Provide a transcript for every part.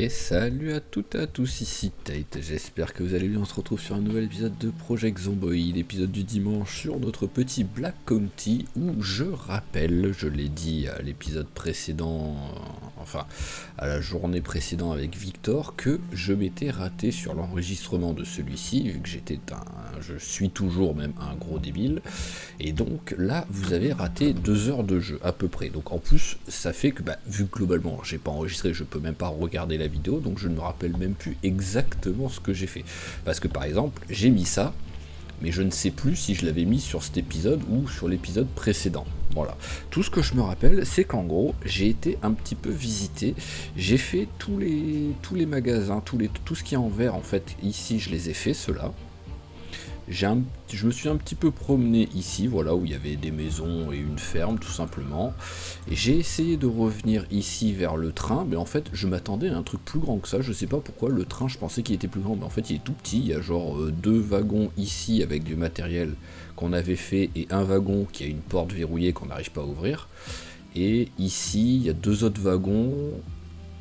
Et salut à toutes et à tous, ici Tate, j'espère que vous allez bien, on se retrouve sur un nouvel épisode de Project Zomboid, l'épisode du dimanche sur notre petit Black County, où je rappelle, je l'ai dit à l'épisode précédent, enfin à la journée précédente avec Victor, que je m'étais raté sur l'enregistrement de celui-ci, vu que je suis toujours même un gros débile, et donc là vous avez raté 2 heures de jeu à peu près, donc en plus ça fait que vu que globalement j'ai pas enregistré, je peux même pas regarder la vidéo, donc je ne me rappelle même plus exactement ce que j'ai fait, parce que par exemple j'ai mis ça, mais je ne sais plus si je l'avais mis sur cet épisode ou sur l'épisode précédent. Voilà, tout ce que je me rappelle, c'est qu'en gros j'ai été un petit peu visiter, j'ai fait tous les magasins, tout ce qui est en vert en fait, ici je les ai fait, ceux-là. Je me suis un petit peu promené ici, voilà, où il y avait des maisons et une ferme tout simplement, et j'ai essayé de revenir ici vers le train, mais en fait je m'attendais à un truc plus grand que ça, je sais pas pourquoi, le train je pensais qu'il était plus grand, mais en fait il est tout petit, il y a genre 2 wagons ici avec du matériel qu'on avait fait, et un wagon qui a une porte verrouillée qu'on n'arrive pas à ouvrir, et ici il y a 2 autres wagons,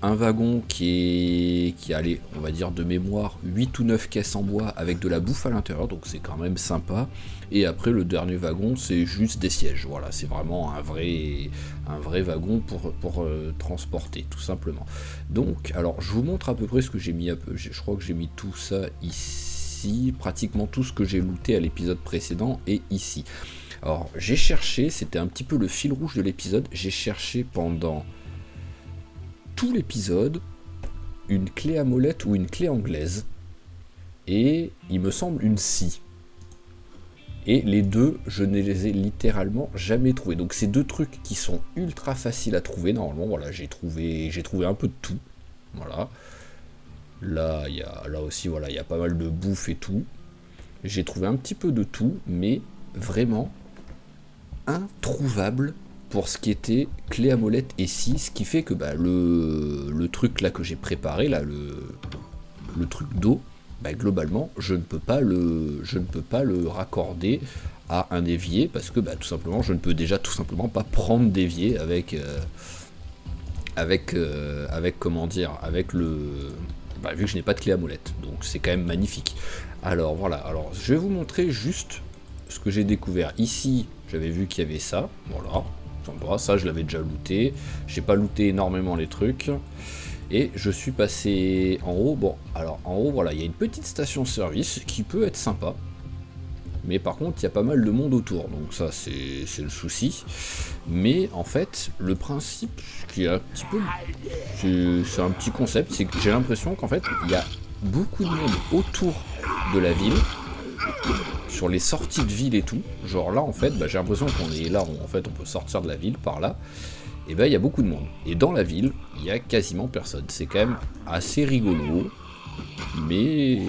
un wagon qui a, allez, on va dire de mémoire, 8 ou 9 caisses en bois avec de la bouffe à l'intérieur, donc c'est quand même sympa. Et après le dernier wagon, c'est juste des sièges, voilà, c'est vraiment un vrai wagon pour transporter, tout simplement. Donc, alors je vous montre à peu près ce que j'ai mis, je crois que j'ai mis tout ça ici, pratiquement tout ce que j'ai looté à l'épisode précédent est ici. Alors j'ai cherché, c'était un petit peu le fil rouge de l'épisode, j'ai cherché pendant tout l'épisode une clé à molette ou une clé anglaise, et il me semble une scie, et les deux je ne les ai littéralement jamais trouvés, donc c'est deux trucs qui sont ultra faciles à trouver normalement. Voilà, j'ai trouvé un peu de tout, voilà, là aussi voilà, il y a pas mal de bouffe et tout, j'ai trouvé un petit peu de tout, mais vraiment introuvable pour ce qui était clé à molette et scie, ce qui fait que le truc là que j'ai préparé, là, le truc d'eau, globalement je ne peux pas le raccorder à un évier, parce que tout simplement je ne peux déjà tout simplement pas prendre d'évier avec comment dire, avec le vu que je n'ai pas de clé à molette, donc c'est quand même magnifique. Alors voilà, alors je vais vous montrer juste ce que j'ai découvert ici. J'avais vu qu'il y avait ça, voilà, ça je l'avais déjà looté, j'ai pas looté énormément les trucs, et je suis passé en haut. Bon, alors en haut voilà, il y a une petite station service qui peut être sympa, mais par contre il y a pas mal de monde autour, donc ça c'est le souci. Mais en fait le principe qui est un petit peu, c'est un petit concept, c'est que j'ai l'impression qu'en fait il y a beaucoup de monde autour de la ville, sur les sorties de ville et tout, genre là en fait j'ai l'impression qu'on est là, en fait on peut sortir de la ville par là, et il y a beaucoup de monde, et dans la ville il y a quasiment personne, c'est quand même assez rigolo, mais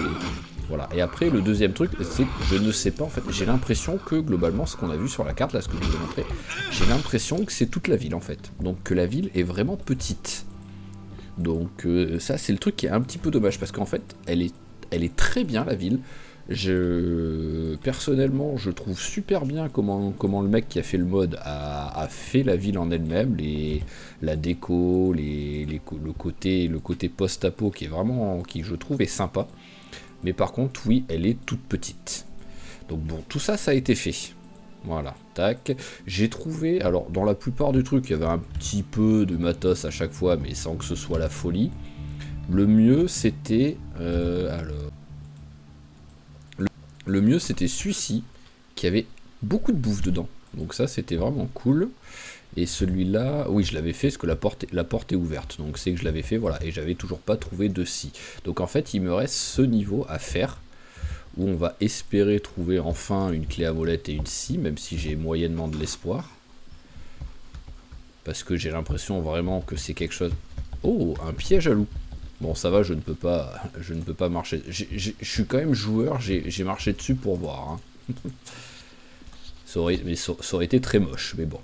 voilà. Et après le deuxième truc, c'est que je ne sais pas en fait, j'ai l'impression que globalement ce qu'on a vu sur la carte là, ce que je vous ai montré, j'ai l'impression que c'est toute la ville en fait, donc que la ville est vraiment petite, donc ça c'est le truc qui est un petit peu dommage, parce qu'en fait elle est très bien la ville. Personnellement, je trouve super bien comment le mec qui a fait le mode a fait la ville en elle-même, la déco, le côté post-apo qui je trouve est sympa. Mais par contre, oui, elle est toute petite. Donc bon, tout ça, ça a été fait. Voilà, tac. J'ai trouvé, alors dans la plupart du truc, il y avait un petit peu de matos à chaque fois, mais sans que ce soit la folie. Le mieux, c'était... Le mieux c'était celui-ci, qui avait beaucoup de bouffe dedans. Donc ça c'était vraiment cool. Et celui-là, oui je l'avais fait parce que la porte est ouverte. Donc c'est que je l'avais fait, voilà. Et j'avais toujours pas trouvé de scie. Donc en fait il me reste ce niveau à faire, où on va espérer trouver enfin une clé à molette et une scie, même si j'ai moyennement de l'espoir. Parce que j'ai l'impression vraiment que c'est quelque chose... Oh, un piège à loup. Bon ça va, je ne peux pas marcher. Je suis quand même joueur, j'ai marché dessus pour voir. Hein. ça aurait été très moche, mais bon.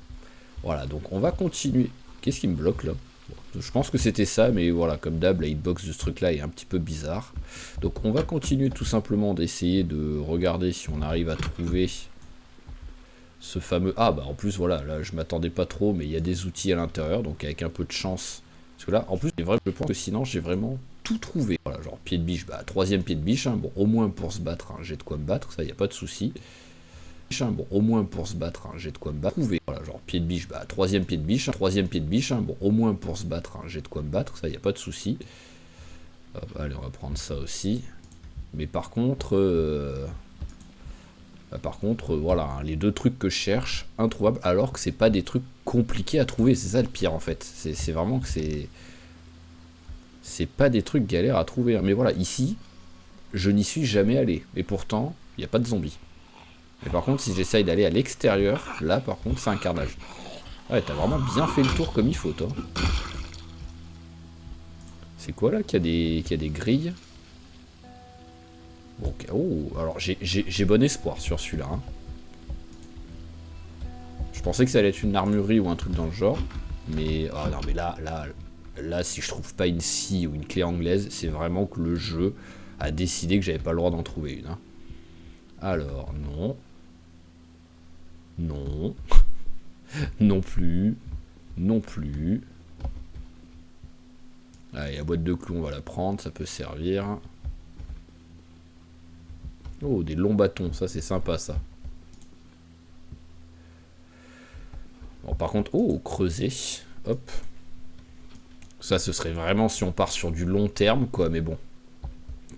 Voilà, donc on va continuer. Qu'est-ce qui me bloque là? Bon, je pense que c'était ça, mais voilà, comme d'hab, la hitbox de ce truc là est un petit peu bizarre. Donc on va continuer tout simplement d'essayer de regarder si on arrive à trouver ce fameux... Ah bah en plus voilà, là je m'attendais pas trop, mais il y a des outils à l'intérieur, donc avec un peu de chance... Parce que là, en plus, c'est vrai, je pense que sinon, j'ai vraiment tout trouvé. Voilà, genre pied de biche, bah, troisième pied de biche. Hein. Bon, au moins pour se battre, hein, j'ai de quoi me battre, ça, y a pas de souci. Bon, au moins pour se battre, hein, j'ai de quoi me battre. Voilà, genre pied de biche, bah, troisième pied de biche. Troisième pied de biche. Hein. Bon, au moins pour se battre, hein, j'ai de quoi me battre, ça, y a pas de souci. Allez, on va prendre ça aussi. Mais par contre, voilà, hein, les deux trucs que je cherche, introuvables, alors que c'est pas des trucs compliqués à trouver. C'est ça le pire en fait. C'est vraiment que c'est pas des trucs galères à trouver. Hein. Mais voilà, ici, je n'y suis jamais allé. Et pourtant, il n'y a pas de zombies. Mais par contre, si j'essaye d'aller à l'extérieur, là par contre, c'est un carnage. Ouais, t'as vraiment bien fait le tour comme il faut, toi. C'est quoi là qu'il y a des grilles? Bon, okay. Oh, alors j'ai bon espoir sur celui-là. Hein. Je pensais que ça allait être une armurerie ou un truc dans le genre. Mais, oh non, mais là, si je trouve pas une scie ou une clé anglaise, c'est vraiment que le jeu a décidé que j'avais pas le droit d'en trouver une. Hein. Alors, non. Non. Non plus. Non plus. Allez, la boîte de clous, on va la prendre, ça peut servir. Oh, des longs bâtons, ça c'est sympa ça. Bon, par contre, oh, creuser. Hop. Ça, ce serait vraiment si on part sur du long terme, quoi, mais bon.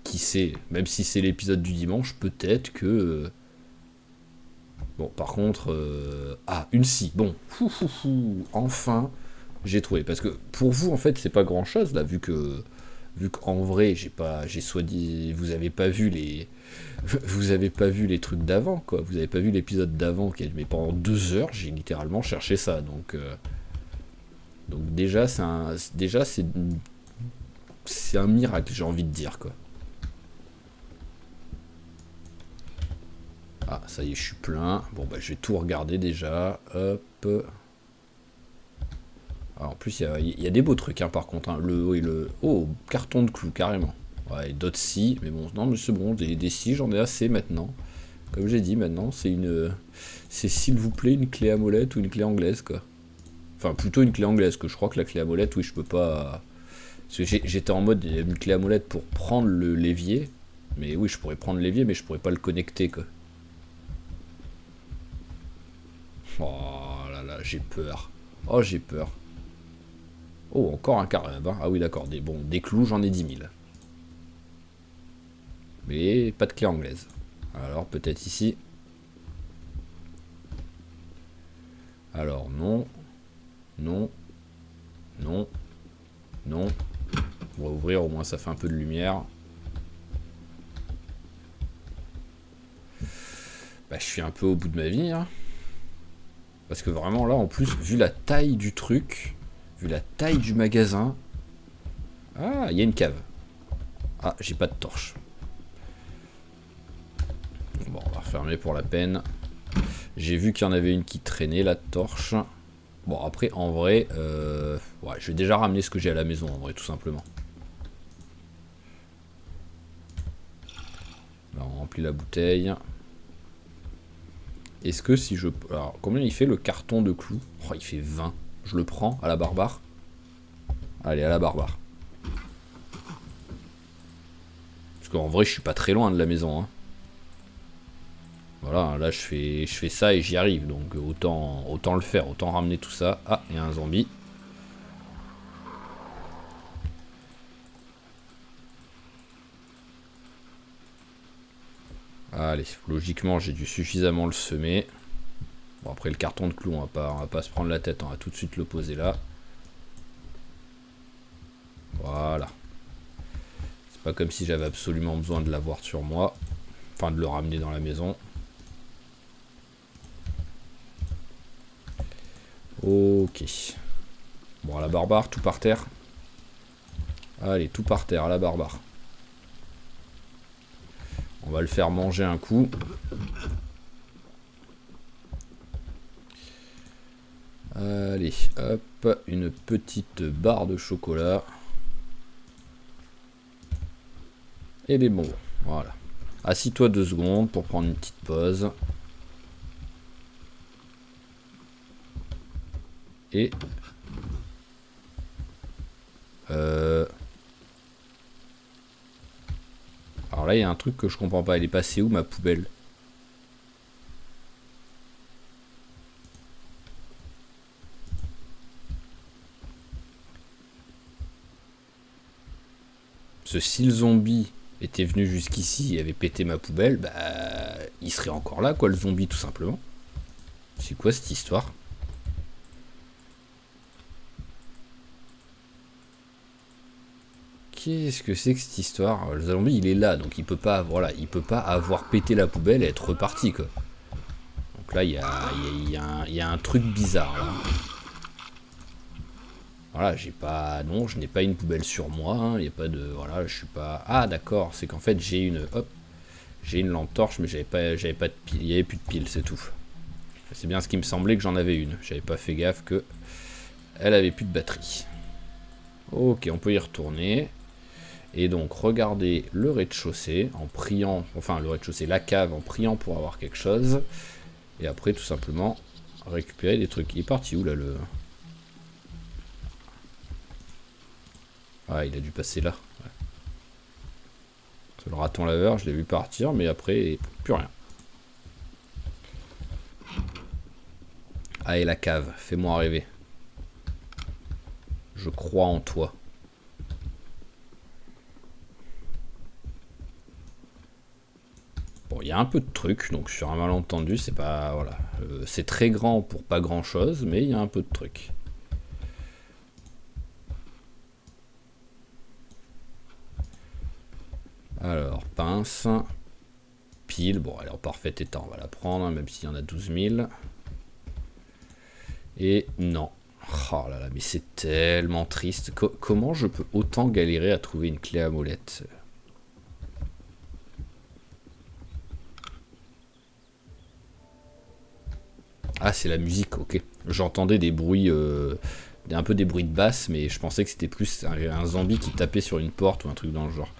Qui sait, même si c'est l'épisode du dimanche, peut-être que... Bon, par contre... Ah, une scie, bon. Enfin, j'ai trouvé. Parce que pour vous, en fait, c'est pas grand-chose, là, vu qu'en vrai, j'ai soit dit... Vous avez pas vu les... Vous avez pas vu les trucs d'avant, quoi. Vous avez pas vu l'épisode d'avant, mais pendant 2 heures, j'ai littéralement cherché ça, donc déjà, c'est un miracle, j'ai envie de dire, quoi. Ah, ça y est, je suis plein. Bon, bah, je vais tout regarder déjà. Hop. Ah, en plus, il y a des beaux trucs, hein, par contre. Hein. Oh, carton de clous, carrément. Ouais, d'autres scies, mais bon, non, mais c'est bon, des scies, j'en ai assez maintenant. Comme j'ai dit, maintenant, c'est s'il vous plaît une clé à molette ou une clé anglaise, quoi. Enfin, plutôt une clé anglaise, que je crois que la clé à molette, oui, je peux pas... Parce que j'étais en mode une clé à molette pour prendre le l'évier. Mais oui, je pourrais prendre l'évier, mais je pourrais pas le connecter, quoi. Oh là là, j'ai peur. Oh, j'ai peur. Oh, encore un carré. Hein. Ah oui, d'accord. Des clous, j'en ai 10 000. Mais pas de clé anglaise. Alors, peut-être ici. Alors, non. Non. Non. Non. On va ouvrir, au moins ça fait un peu de lumière. Bah, je suis un peu au bout de ma vie. Hein. Parce que vraiment, là, en plus, vu la taille du truc, vu la taille du magasin... Ah, il y a une cave. Ah, j'ai pas de torche. Bon, on va refermer pour la peine. J'ai vu qu'il y en avait une qui traînait, la torche. Bon, après, en vrai, ouais, je vais déjà ramener ce que j'ai à la maison, en vrai, tout simplement. Là, on remplit la bouteille. Est-ce que si je... Alors, combien il fait le carton de clous? Oh, il fait 20. Je le prends à la barbare. Allez, à la barbare. Parce qu'en vrai, je suis pas très loin de la maison. Hein. Voilà, là, je fais ça et j'y arrive. Donc, autant le faire. Autant ramener tout ça. Ah, il y a un zombie. Allez, logiquement, j'ai dû suffisamment le semer. Bon, après, le carton de clous, on va pas se prendre la tête. On va tout de suite le poser là. Voilà. C'est pas comme si j'avais absolument besoin de l'avoir sur moi. Enfin, de le ramener dans la maison. Ok. Bon, à la barbare, tout par terre. Allez, tout par terre, à la barbare. On va le faire manger un coup. Allez, hop, une petite barre de chocolat. Et des bonbons, voilà. Assis-toi 2 secondes pour prendre une petite pause. Et... Alors là, il y a un truc que je comprends pas. Elle est passée où, ma poubelle? Si le zombie était venu jusqu'ici et avait pété ma poubelle, bah, il serait encore là, quoi, le zombie, tout simplement. C'est quoi cette histoire? Qu'est-ce que c'est que cette histoire? Le zombie, il est là, donc il peut pas, voilà, il peut pas avoir pété la poubelle et être reparti, quoi. Donc là, il y a un truc bizarre, là. Voilà, j'ai pas, non, je n'ai pas une poubelle sur moi. Il y a pas de, voilà, je suis pas. Ah, d'accord, c'est qu'en fait j'ai une, hop, j'ai une lampe torche, mais j'avais pas de pile, il y avait plus de pile, c'est tout. C'est bien ce qui me semblait que j'en avais une. J'avais pas fait gaffe que elle avait plus de batterie. Ok, on peut y retourner. Et donc, regardez le rez-de-chaussée en priant, enfin le rez-de-chaussée, la cave en priant pour avoir quelque chose. Et après, tout simplement, récupérer des trucs. Il est parti où là le. Ah, il a dû passer là. Ouais. Le raton laveur, je l'ai vu partir, mais après, plus rien. Allez, la cave, fais-moi rêver. Je crois en toi. Bon, il y a un peu de trucs, donc sur un malentendu, c'est pas. Voilà. C'est très grand pour pas grand chose, mais il y a un peu de trucs. Alors, pince. Pile, bon, elle est en parfait état, on va la prendre, hein, même s'il y en a 12 000. Et non. Oh là là, mais c'est tellement triste. Comment je peux autant galérer à trouver une clé à molette? Ah, c'est la musique, ok. J'entendais des bruits, un peu des bruits de basse, mais je pensais que c'était plus un zombie qui tapait sur une porte ou un truc dans le genre.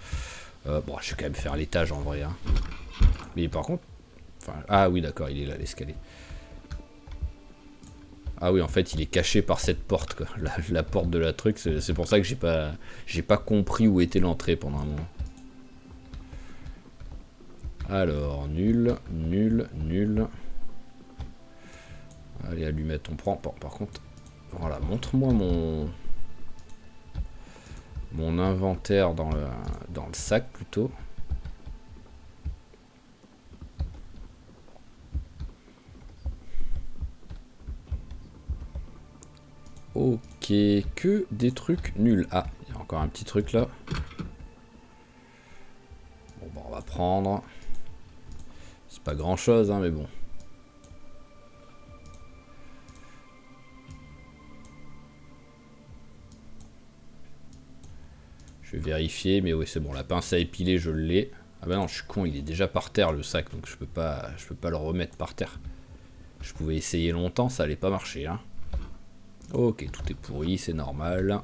Bon, je vais quand même faire l'étage en vrai. Hein. Mais par contre... Enfin, ah oui, d'accord, il est là, l'escalier. Ah oui, en fait, il est caché par cette porte, quoi. La porte de la truc, c'est pour ça que j'ai pas compris où était l'entrée pendant un moment. Alors, nul, nul, nul. Allez, allumette, on prend. Par contre, voilà, montre-moi mon inventaire dans le sac plutôt. Ok, que des trucs nuls. Ah, il y a encore un petit truc là. Bon, bah, on va prendre. C'est pas grand chose, hein, mais bon. Je vais vérifier, mais oui, c'est bon. La pince à épiler, je l'ai. Ah bah non, je suis con, il est déjà par terre le sac, donc je peux pas le remettre par terre. Je pouvais essayer longtemps, ça allait pas marcher, hein. Ok, tout est pourri, c'est normal.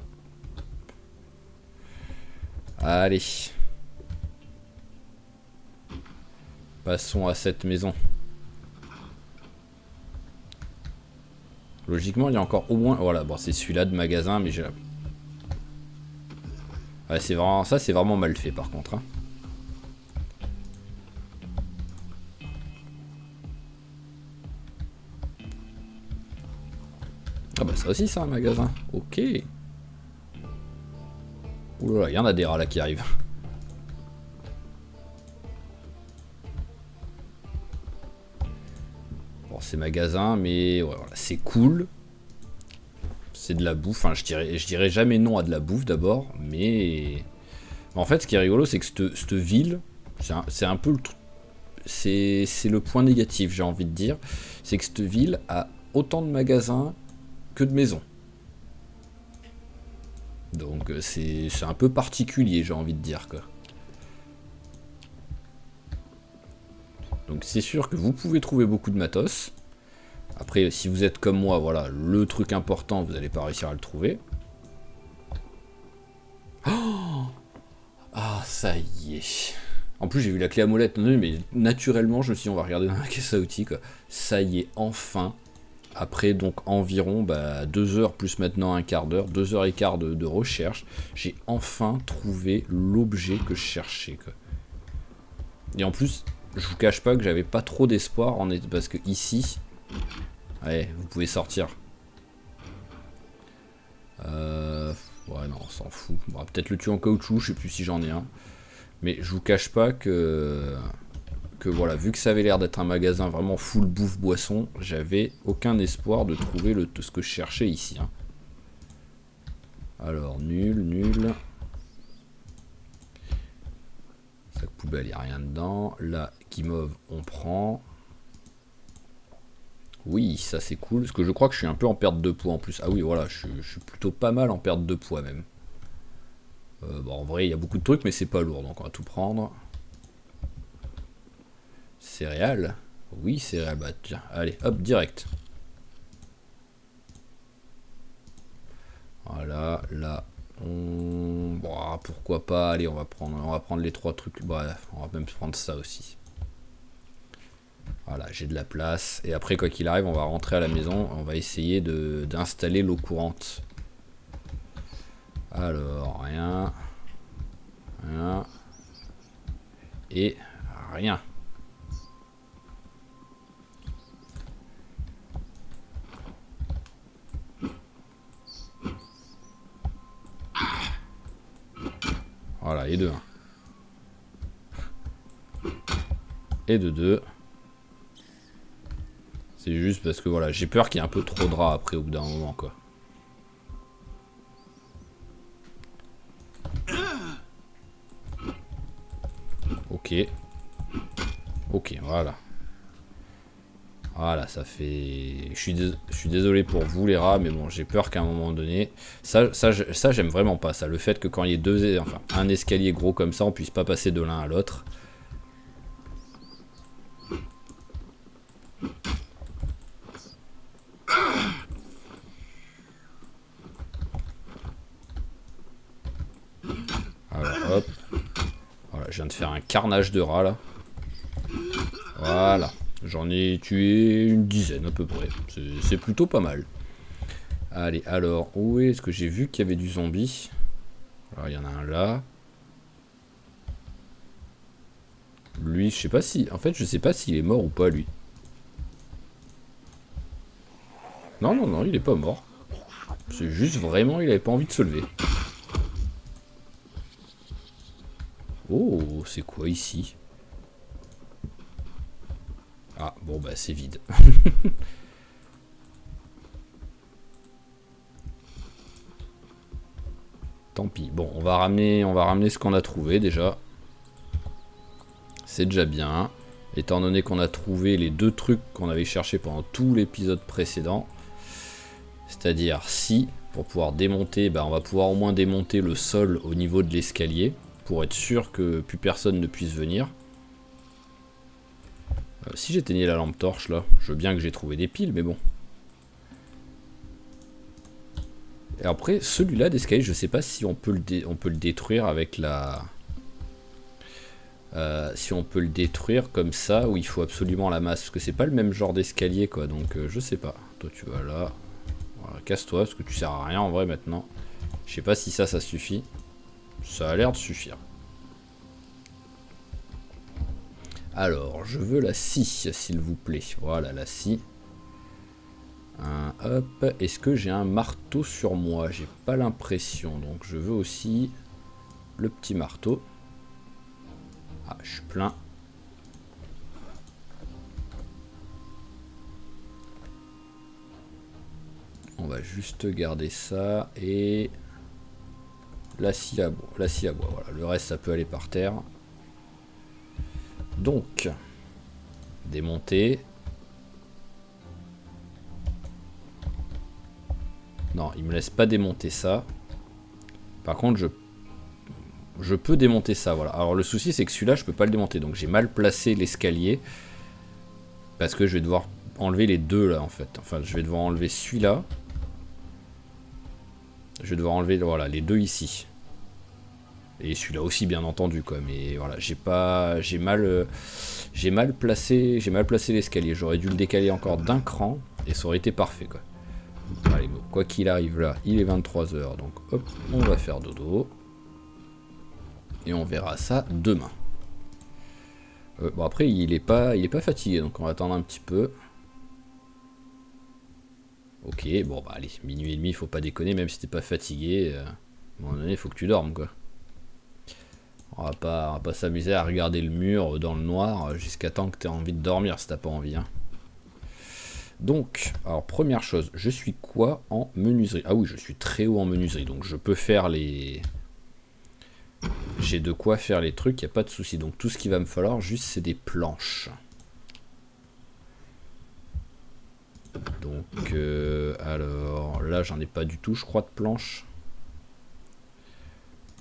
Allez. Passons à cette maison. Logiquement, il y a encore au moins... Voilà, bon, c'est celui-là de magasin, mais j'ai... Ouais, c'est vraiment... Ça, c'est vraiment mal fait, par contre. Hein. Ah bah ça aussi, c'est un magasin. Ok. Oulala, il y en a des rats là qui arrivent. Bon, c'est magasin, mais ouais, voilà, c'est cool. C'est de la bouffe. Enfin, je dirais jamais non à de la bouffe d'abord, mais... En fait, ce qui est rigolo, c'est que cette ville, c'est un peu le... C'est le point négatif, j'ai envie de dire. C'est que cette ville a autant de magasins que de maisons. Donc c'est un peu particulier, j'ai envie de dire, quoi. Donc c'est sûr que vous pouvez trouver beaucoup de matos. Après, si vous êtes comme moi, voilà, le truc important, vous n'allez pas réussir à le trouver. Oh, ah, ça y est. En plus, j'ai vu la clé à molette, mais naturellement, je me suis dit, on va regarder dans la caisse à outils, quoi. Ça y est, enfin, après donc environ 2 heures plus maintenant un quart d'heure, 2 heures et quart de recherche, j'ai enfin trouvé l'objet que je cherchais, quoi. Et en plus, je vous cache pas que j'avais pas trop d'espoir, parce que ici, ouais, vous pouvez sortir. Ouais, non, on s'en fout. On va peut-être le tuer en caoutchouc, je sais plus si j'en ai un. Mais je vous cache pas que voilà, vu que ça avait l'air d'être un magasin vraiment full bouffe boisson, j'avais aucun espoir de trouver ce que je cherchais ici, hein. Alors, nul. Sac poubelle, il n'y a rien dedans. Là, guimauve, on prend. Oui, ça c'est cool, parce que je crois que je suis un peu en perte de poids en plus. Ah oui, voilà, je suis plutôt pas mal en perte de poids même. Bon, en vrai, il y a beaucoup de trucs, mais c'est pas lourd, donc on va tout prendre. Céréales. Oui, céréales, bah tiens, allez, hop, direct. Voilà, là, bon, pourquoi pas, allez, on va prendre les 3 trucs, bref, on va même prendre ça aussi. Voilà, j'ai de la place. Et après, quoi qu'il arrive, on va rentrer à la maison. On va essayer d'installer l'eau courante. Alors, rien. Et rien. Voilà, et de 1. Et de 2. C'est juste parce que voilà, j'ai peur qu'il y ait un peu trop de rats après au bout d'un moment, quoi. Ok, voilà. Voilà, ça fait... Je suis désolé pour vous les rats, mais bon, j'ai peur qu'à un moment donné... Ça j'aime vraiment pas, ça. Le fait que quand il y ait un escalier gros comme ça, on puisse pas passer de l'un à l'autre. Alors, hop. Voilà, je viens de faire un carnage de rats, là. Voilà. J'en ai tué une dizaine, à peu près. C'est plutôt pas mal. Allez, alors, où est-ce que j'ai vu qu'il y avait du zombie? Alors, il y en a un là. Lui, je sais pas si... En fait, je sais pas s'il est mort ou pas, lui. Non, il est pas mort. C'est juste vraiment, il avait pas envie de se lever. Oh, c'est quoi ici? Ah, bon, bah, c'est vide. Tant pis. Bon, on va ramener ce qu'on a trouvé, déjà. C'est déjà bien. Étant donné qu'on a trouvé les 2 trucs qu'on avait cherché pendant tout l'épisode précédent. C'est-à-dire, si, pour pouvoir démonter, on va pouvoir au moins démonter le sol au niveau de l'escalier. Pour être sûr que plus personne ne puisse venir. Si j'éteignais la lampe torche, là, je veux bien que j'ai trouvé des piles, mais bon. Et après, celui-là d'escalier, je sais pas si on peut le détruire avec la... si on peut le détruire comme ça, ou il faut absolument la masse. Parce que c'est pas le même genre d'escalier, quoi. Donc, je sais pas. Toi, tu vas là. Voilà, casse-toi, parce que tu sers à rien, en vrai, maintenant. Je sais pas si ça suffit. Ça a l'air de suffire. Alors, je veux la scie, s'il vous plaît. Voilà, la scie. Hop, est-ce que j'ai un marteau sur moi? J'ai pas l'impression, donc je veux aussi le petit marteau. Ah, je suis plein. On va juste garder ça et la scie à bois. Voilà, le reste ça peut aller par terre. Donc, démonter. Non, il me laisse pas démonter ça. Par contre, je peux démonter ça, voilà. Alors le souci c'est que celui-là je peux pas le démonter, donc j'ai mal placé l'escalier. Parce que je vais devoir enlever les 2 là en fait. Enfin, je vais devoir enlever celui-là. Je vais devoir enlever voilà, les 2 ici. Et celui-là aussi bien entendu quoi. Mais voilà, j'ai mal placé l'escalier. J'aurais dû le décaler encore d'un cran. Et ça aurait été parfait, quoi. Allez, bon, quoi qu'il arrive là, il est 23h, donc hop, on va faire dodo. Et on verra ça demain. Bon après, il est pas fatigué, donc on va attendre un petit peu. Ok, bon bah allez, minuit et demi, faut pas déconner, même si t'es pas fatigué. À un moment donné, faut que tu dormes, quoi. On va pas s'amuser à regarder le mur dans le noir jusqu'à temps que t'aies envie de dormir, si t'as pas envie, hein. Donc, alors première chose, je suis quoi en menuiserie? Ah oui, je suis très haut en menuiserie, donc je peux faire les... J'ai de quoi faire les trucs, y a pas de souci. Donc tout ce qu'il va me falloir, juste, c'est des planches. Donc, alors, là, j'en ai pas du tout, je crois, de planches.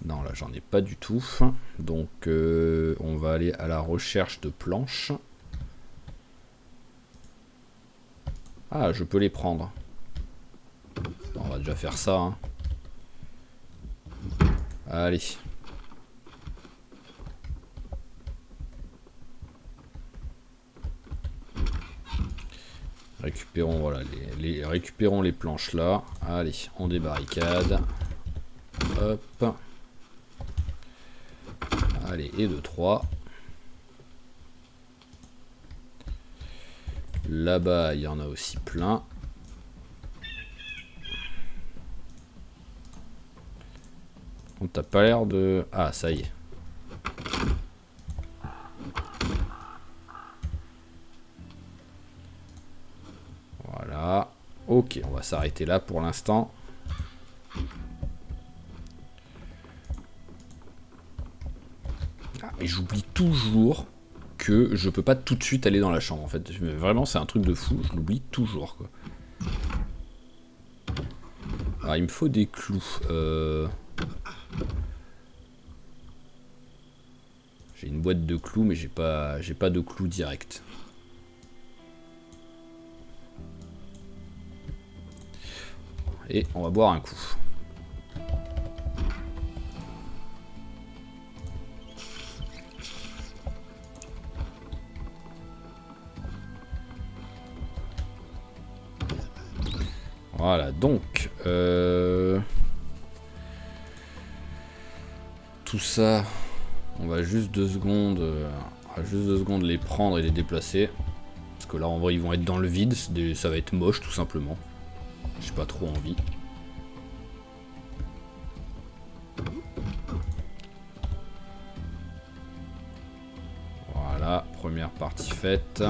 Non, là, j'en ai pas du tout. Donc, on va aller à la recherche de planches. Ah, je peux les prendre. Bon, on va déjà faire ça, hein. Allez. Récupérons, voilà, récupérons les planches là. Allez, on débarricade. Hop. Allez, et 2, 3. Là-bas, il y en a aussi plein. On t'a pas l'air de... Ah, ça y est. Voilà. Ok, on va s'arrêter là pour l'instant. Ah, et j'oublie toujours que je peux pas tout de suite aller dans la chambre, en fait. Vraiment, c'est un truc de fou. Je l'oublie toujours, quoi. Alors, il me faut des clous. J'ai une boîte de clous, mais j'ai pas de clous direct. Et on va boire un coup. Voilà, donc tout ça, on va juste 2 secondes, les prendre et les déplacer. Parce que là, en vrai, ils vont être dans le vide, ça va être moche, tout simplement. J'ai pas trop envie. Voilà, première partie faite.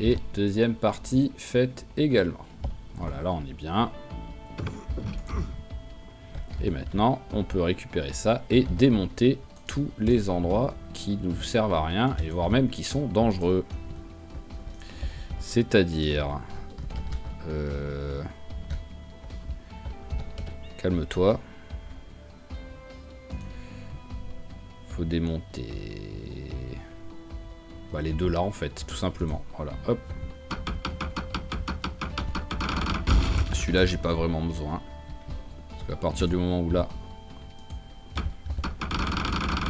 Et deuxième partie faite également. Voilà, là on est bien. Et maintenant, on peut récupérer ça et démonter tous les endroits qui nous servent à rien, et voire même qui sont dangereux. C'est-à-dire... Calme-toi. Faut démonter... Bah, les deux là en fait, tout simplement. Voilà, hop. Celui-là, j'ai pas vraiment besoin. Parce qu'à partir du moment où là...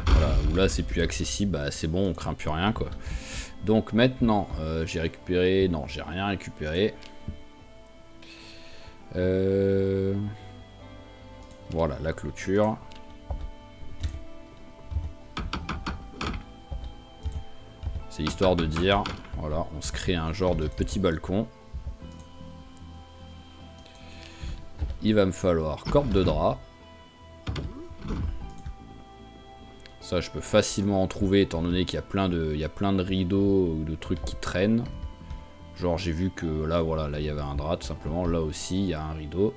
Voilà, où là c'est plus accessible, bah c'est bon, on craint plus rien quoi. Donc maintenant, j'ai récupéré... Non, j'ai rien récupéré. Voilà, la clôture. C'est histoire de dire, voilà, on se crée un genre de petit balcon. Il va me falloir corde de drap. Ça, je peux facilement en trouver étant donné qu'il y a plein de rideaux ou de trucs qui traînent. Genre, j'ai vu que là, voilà, là, il y avait un drap, tout simplement. Là aussi, il y a un rideau.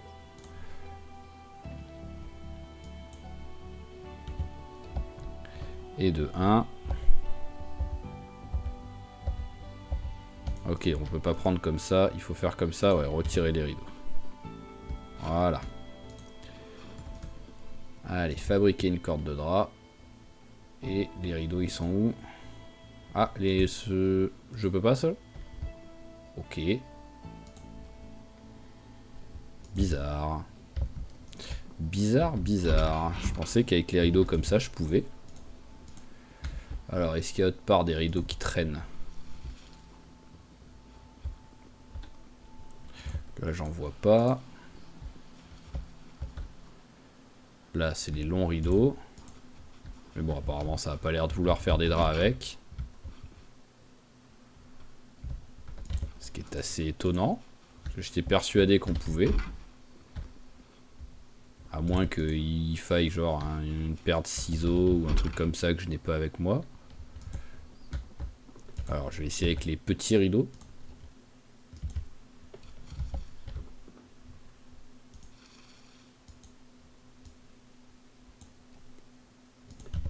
Et de 1. Ok, on peut pas prendre comme ça. Il faut faire comme ça, ouais, retirer les rideaux. Voilà. Allez, fabriquer une corde de drap. Et les rideaux, ils sont où? Ah, je peux pas, ça? Ok. Bizarre. Bizarre, bizarre. Je pensais qu'avec les rideaux comme ça, je pouvais. Alors, est-ce qu'il y a autre part des rideaux qui traînent? Là, j'en vois pas. Là, c'est les longs rideaux. Mais bon, apparemment, ça n'a pas l'air de vouloir faire des draps avec. Ce qui est assez étonnant. Parce que j'étais persuadé qu'on pouvait. À moins qu'il faille genre une paire de ciseaux ou un truc comme ça que je n'ai pas avec moi. Alors, je vais essayer avec les petits rideaux.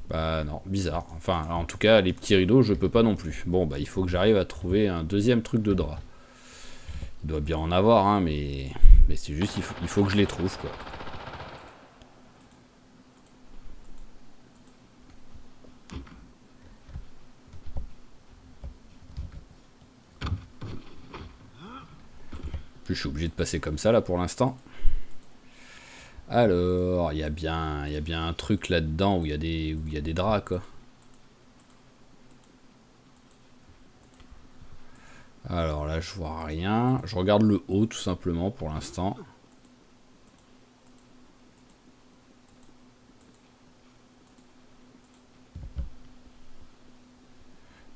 Bah non, bizarre. Enfin, en tout cas, les petits rideaux, je peux pas non plus. Bon, bah il faut que j'arrive à trouver un deuxième truc de drap. Il doit bien en avoir, hein, mais c'est juste, il faut que je les trouve, quoi. Je suis obligé de passer comme ça, là, pour l'instant. Alors, il y a bien un truc là-dedans où il y a des draps, quoi. Alors là, je vois rien. Je regarde le haut, tout simplement, pour l'instant.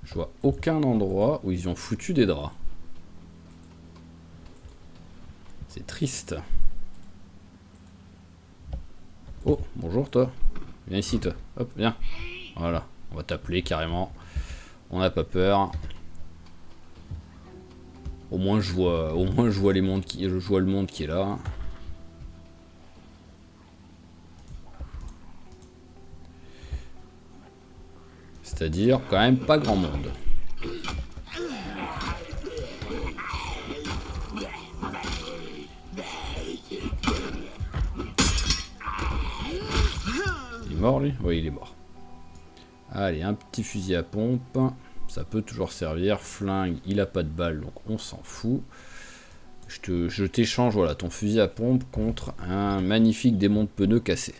Je vois aucun endroit où ils ont foutu des draps. C'est triste. Oh, bonjour toi. Viens ici toi. Hop, viens. Voilà, on va t'appeler carrément. On n'a pas peur. Au moins je vois les mondes je vois le monde qui est là. C'est-à-dire quand même pas grand monde. Il est mort lui? Oui, il est mort. Allez, un petit fusil à pompe. Ça peut toujours servir. Flingue, il a pas de balles, donc on s'en fout. Je t'échange voilà, ton fusil à pompe contre un magnifique démon de pneus cassé.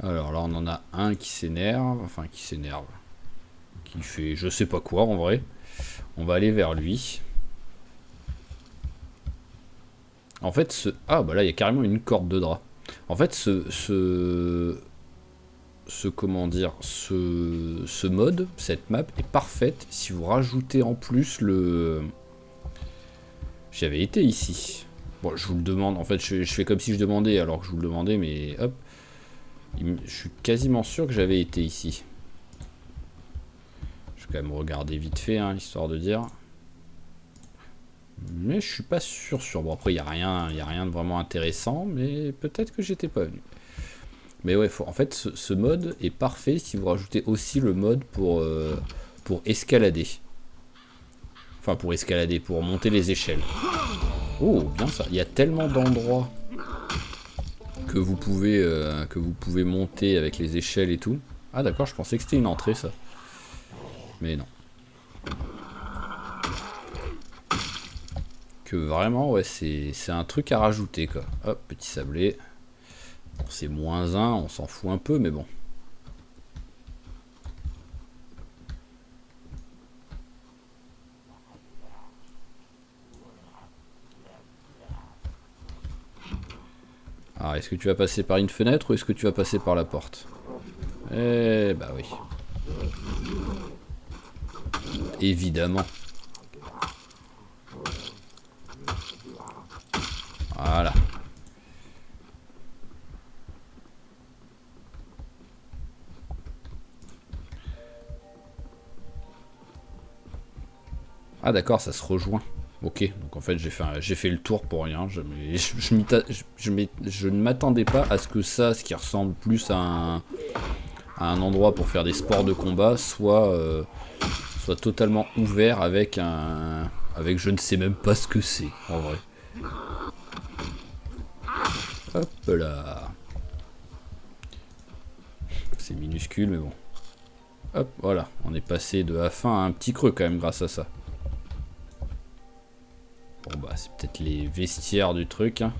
Alors là, on en a un qui s'énerve. Enfin, qui s'énerve. Qui fait je sais pas quoi en vrai. On va aller vers lui. En fait, ah bah là, il y a carrément une corde de drap. En fait, comment dire, ce mode, cette map est parfaite si vous rajoutez en plus le... J'avais été ici. Bon, je vous le demande, en fait, je fais comme si je demandais alors que je vous le demandais, mais hop. Je suis quasiment sûr que j'avais été ici. Je vais quand même regarder vite fait, hein, histoire de dire. Mais je suis pas sûr. Bon, après, il n'y a rien de vraiment intéressant, mais peut-être que j'étais pas venu. Mais ouais, en fait, ce mode est parfait si vous rajoutez aussi le mode pour escalader. Enfin, pour escalader, pour monter les échelles. Oh, bien ça. Il y a tellement d'endroits que vous pouvez monter avec les échelles et tout. Ah d'accord, je pensais que c'était une entrée, ça. Mais non. Que vraiment, ouais, c'est un truc à rajouter, quoi. Hop, petit sablé. Bon, c'est -1, on s'en fout un peu, mais bon. Alors, est-ce que tu vas passer par une fenêtre ou est-ce que tu vas passer par la porte? Eh bah oui. Évidemment. Voilà. Ah d'accord, ça se rejoint. Ok, donc en fait j'ai fait le tour pour rien. Je ne m'attendais pas à ce que ça, ce qui ressemble plus à un endroit pour faire des sports de combat, soit totalement ouvert avec avec je ne sais même pas ce que c'est en vrai. Hop là. C'est minuscule mais bon. Hop, voilà. On est passé de A fin à un petit creux quand même grâce à ça. Bon bah c'est peut-être les vestiaires du truc. Hein.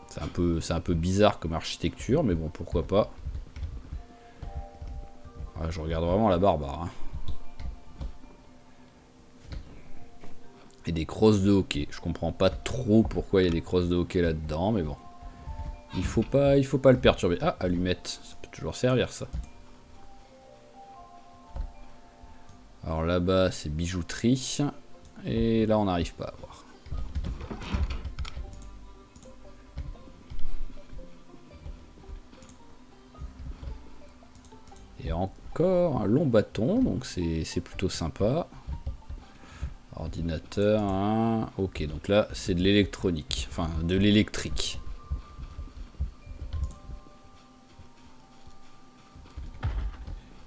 C'est un peu bizarre comme architecture, mais bon, pourquoi pas. Ah, je regarde vraiment la barbare. Hein. Et des crosses de hockey. Je comprends pas trop pourquoi il y a des crosses de hockey là-dedans, mais bon. Il faut pas le perturber. Ah, allumette. Ça peut toujours servir, ça. Alors là-bas, c'est bijouterie. Et là, on n'arrive pas à voir. Et encore un long bâton, donc c'est plutôt sympa. Ordinateur, hein. Ok, donc là, c'est de l'électronique. Enfin, de l'électrique.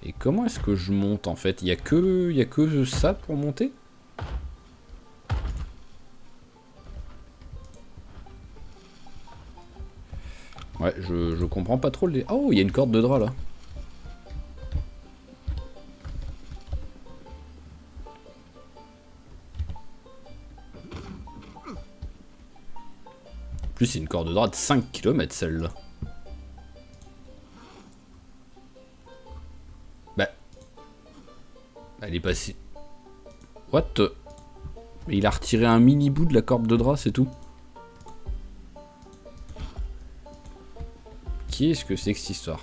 Et comment est-ce que je monte en fait? Il y a que ça pour monter? Ouais, je comprends pas trop les... Oh, il y a une corde de drap là. En plus, c'est une corde de drap de 5 km celle-là. Bah. Elle est passée. What? Mais il a retiré un mini bout de la corde de drap, c'est tout. Qu'est-ce que c'est que cette histoire?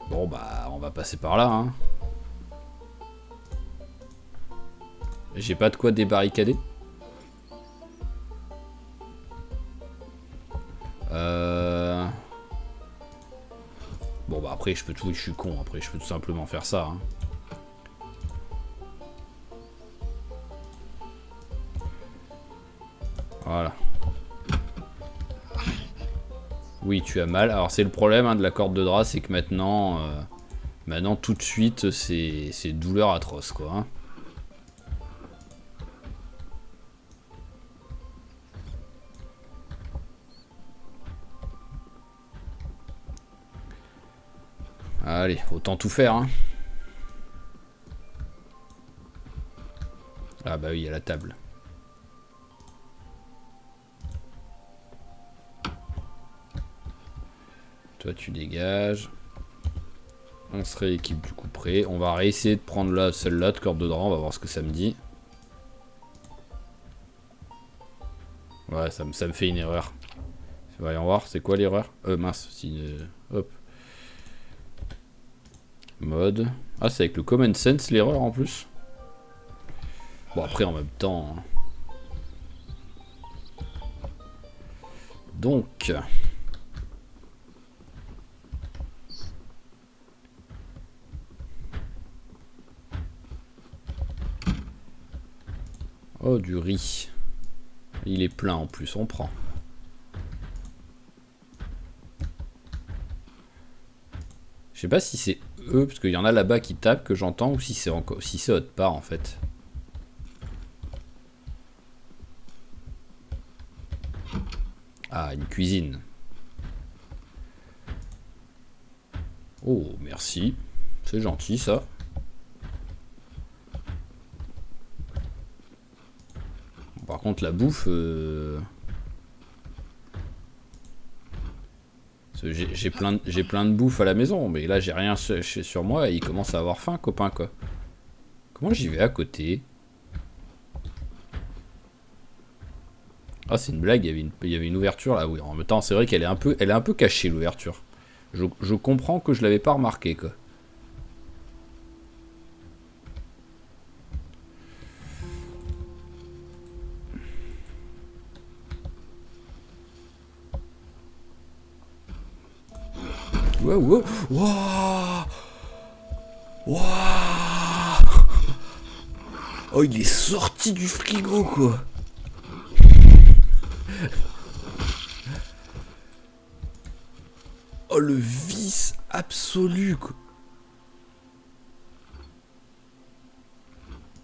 Bon bah, on va passer par là, hein. J'ai pas de quoi débarricader. Bon bah après je peux tout, je suis con, après je peux tout simplement faire ça. Hein. Voilà. Oui, tu as mal. Alors c'est le problème hein, de la corde de drap, c'est que maintenant, maintenant tout de suite c'est douleur atroce quoi. Hein. Allez, autant tout faire. Hein. Ah bah oui, il y a la table. Toi tu dégages. On se rééquipe du coup près. On va réessayer de prendre celle-là de corde de drap, on va voir ce que ça me dit. Ouais, ça me fait une erreur. Voyons voir, c'est quoi l'erreur? Mince, hop. Mode. Ah, c'est avec le common sense l'erreur en plus. Bon, après en même temps. Hein. Donc. Oh, du riz. Il est plein en plus, on prend. Je sais pas si c'est eux, parce qu'il y en a là-bas qui tapent que j'entends, ou si c'est encore, si c'est autre part en fait. Ah, une cuisine. Oh, merci. C'est gentil ça. Par contre, la bouffe... J'ai plein de bouffe à la maison, mais là j'ai rien sur moi et il commence à avoir faim, copain quoi. Comment j'y vais à côté? Ah, c'est une blague, il y avait une ouverture là, oui. En même temps, c'est vrai qu'elle est un peu cachée l'ouverture. Je comprends que je l'avais pas remarqué quoi. Wow, wow, wow. Oh, il est sorti du frigo quoi. Oh, le vice absolu quoi.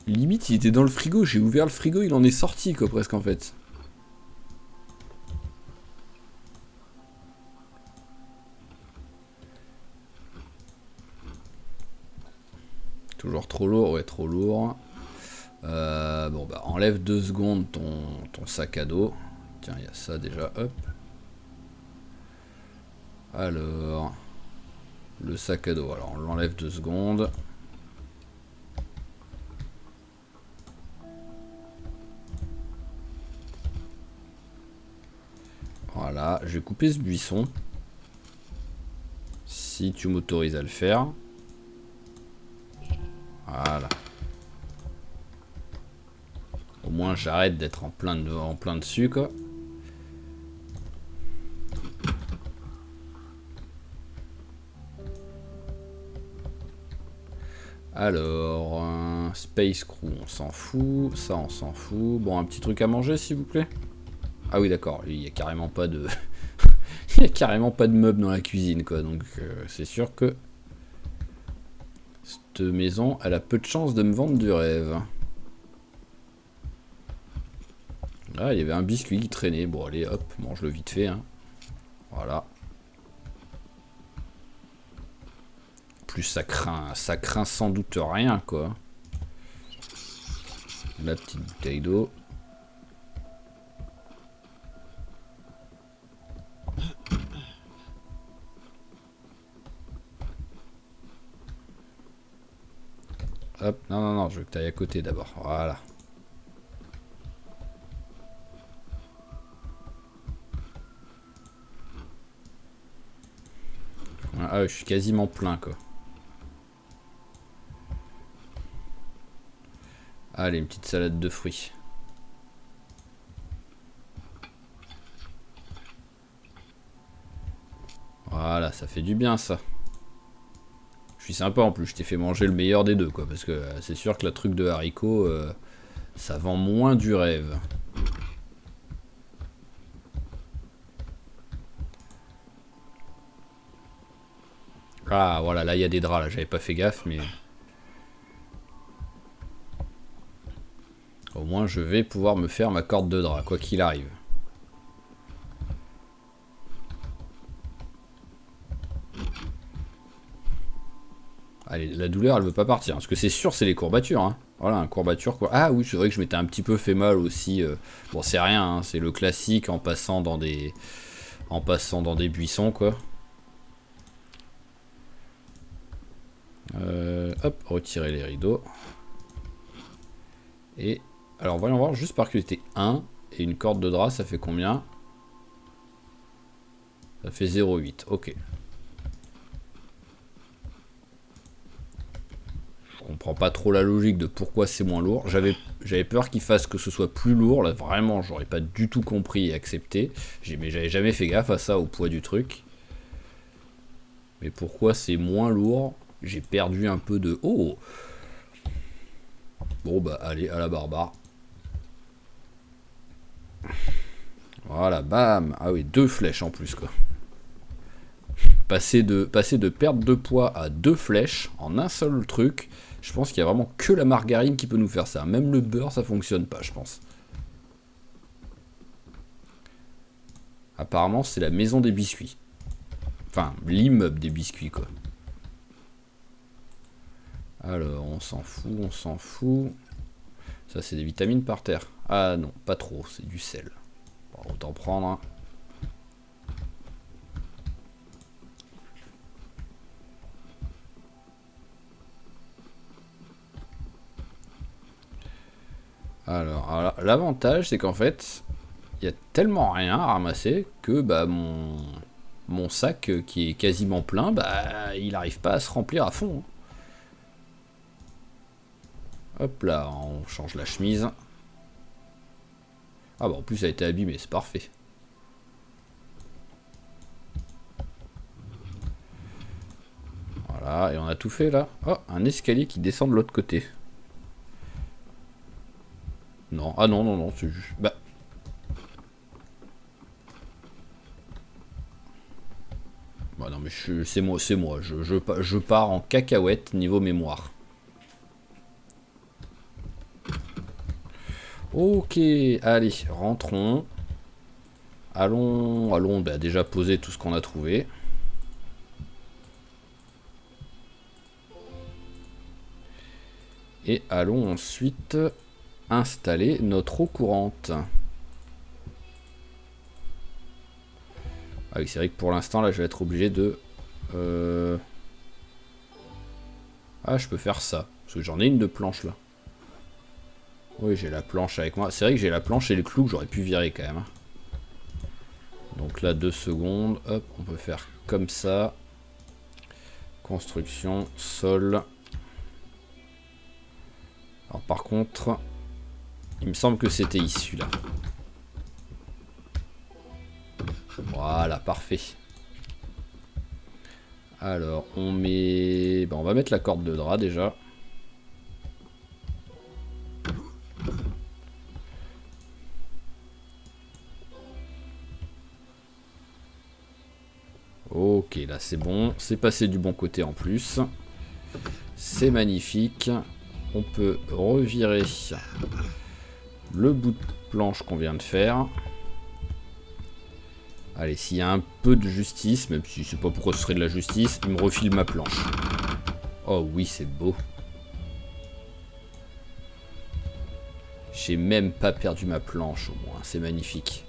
Limite, il était dans le frigo. J'ai ouvert le frigo, il en est sorti, quoi, presque, en fait. Toujours trop lourd, ouais, trop lourd. Bon, bah, enlève 2 secondes ton sac à dos. Tiens, il y a ça déjà, hop. Alors, le sac à dos, alors on l'enlève 2 secondes. Voilà, je vais couper ce buisson. Si tu m'autorises à le faire. Voilà. Au moins j'arrête d'être en plein dessus, quoi. Alors, Space Crew, on s'en fout. Ça, on s'en fout. Bon, un petit truc à manger, s'il vous plaît. Ah oui, d'accord. Il y a carrément pas de... il y a carrément pas de meubles dans la cuisine, quoi. Donc, c'est sûr que... cette maison, elle a peu de chances de me vendre du rêve. Ah, il y avait un biscuit qui traînait. Bon, allez, hop, mange-le vite fait, hein. Voilà. Plus ça craint sans doute rien, quoi. La petite bouteille d'eau. Hop, non, non, non, je veux que tu ailles à côté d'abord. Voilà. Ah, je suis quasiment plein, quoi. Allez, une petite salade de fruits. Voilà, ça fait du bien, ça. Je suis sympa en plus, je t'ai fait manger le meilleur des deux, quoi. Parce que c'est sûr que la truc de haricots, ça vend moins du rêve. Ah, voilà, là, il y a des draps, là. J'avais pas fait gaffe, mais... au moins, je vais pouvoir me faire ma corde de drap, quoi qu'il arrive. Allez, la douleur, elle veut pas partir. Parce que c'est sûr, c'est les courbatures, hein. Voilà, un courbature, quoi. Ah oui, c'est vrai que je m'étais un petit peu fait mal aussi. Bon, c'est rien, hein, c'est le classique en passant dans des... en passant dans des buissons, quoi. Hop, retirer les rideaux. Et... alors, voyons voir, juste par curiosité. 1 et une corde de drap, ça fait combien? Ça fait 0,8, ok. Je comprends pas trop la logique de pourquoi c'est moins lourd. J'avais peur qu'il fasse que ce soit plus lourd. Là, vraiment, j'aurais pas du tout compris et accepté. Mais j'avais jamais fait gaffe à ça, au poids du truc. Mais pourquoi c'est moins lourd? J'ai perdu un peu de... oh! Bon, bah, allez, à la barbare. Voilà, bam! Ah oui, 2 flèches en plus, quoi. Passer de perte de poids à 2 flèches en un seul truc, je pense qu'il y a vraiment que la margarine qui peut nous faire ça. Même le beurre, ça fonctionne pas, je pense. Apparemment, c'est la maison des biscuits. Enfin, l'immeuble des biscuits, quoi. Alors, on s'en fout, on s'en fout. Ça, c'est des vitamines par terre. Ah non, pas trop, c'est du sel. Bon, autant prendre, hein. Alors l'avantage, c'est qu'en fait, il y a tellement rien à ramasser que bah, mon sac qui est quasiment plein, bah, il n'arrive pas à se remplir à fond. Hop là, on change la chemise. Ah bah en plus, elle a été abîmée, c'est parfait. Voilà, et on a tout fait là. Oh, un escalier qui descend de l'autre côté. Non, ah non, non, non, c'est juste... bah... bah non mais c'est moi, je pars en cacahuète niveau mémoire. Ok, allez, rentrons. Allons bah, déjà poser tout ce qu'on a trouvé. Et allons ensuite installer notre eau courante. Ah oui, c'est vrai que pour l'instant, là, je vais être obligé de... Ah, je peux faire ça. Parce que j'en ai une de planche, là. Oui, j'ai la planche avec moi. C'est vrai que j'ai la planche et le clou que j'aurais pu virer, quand même. Donc là, 2 secondes. Hop, on peut faire comme ça. Construction, sol. Alors, par contre, il me semble que c'était ici, là. Voilà, parfait. Alors, on met... Ben, on va mettre la corde de drap, déjà. Ok, là, c'est bon. C'est passé du bon côté, en plus. C'est magnifique. On peut revirer le bout de planche qu'on vient de faire. Allez, s'il y a un peu de justice, même si je sais pas pourquoi ce serait de la justice, il me refile ma planche. Oh oui, c'est beau. J'ai même pas perdu ma planche au moins, c'est magnifique.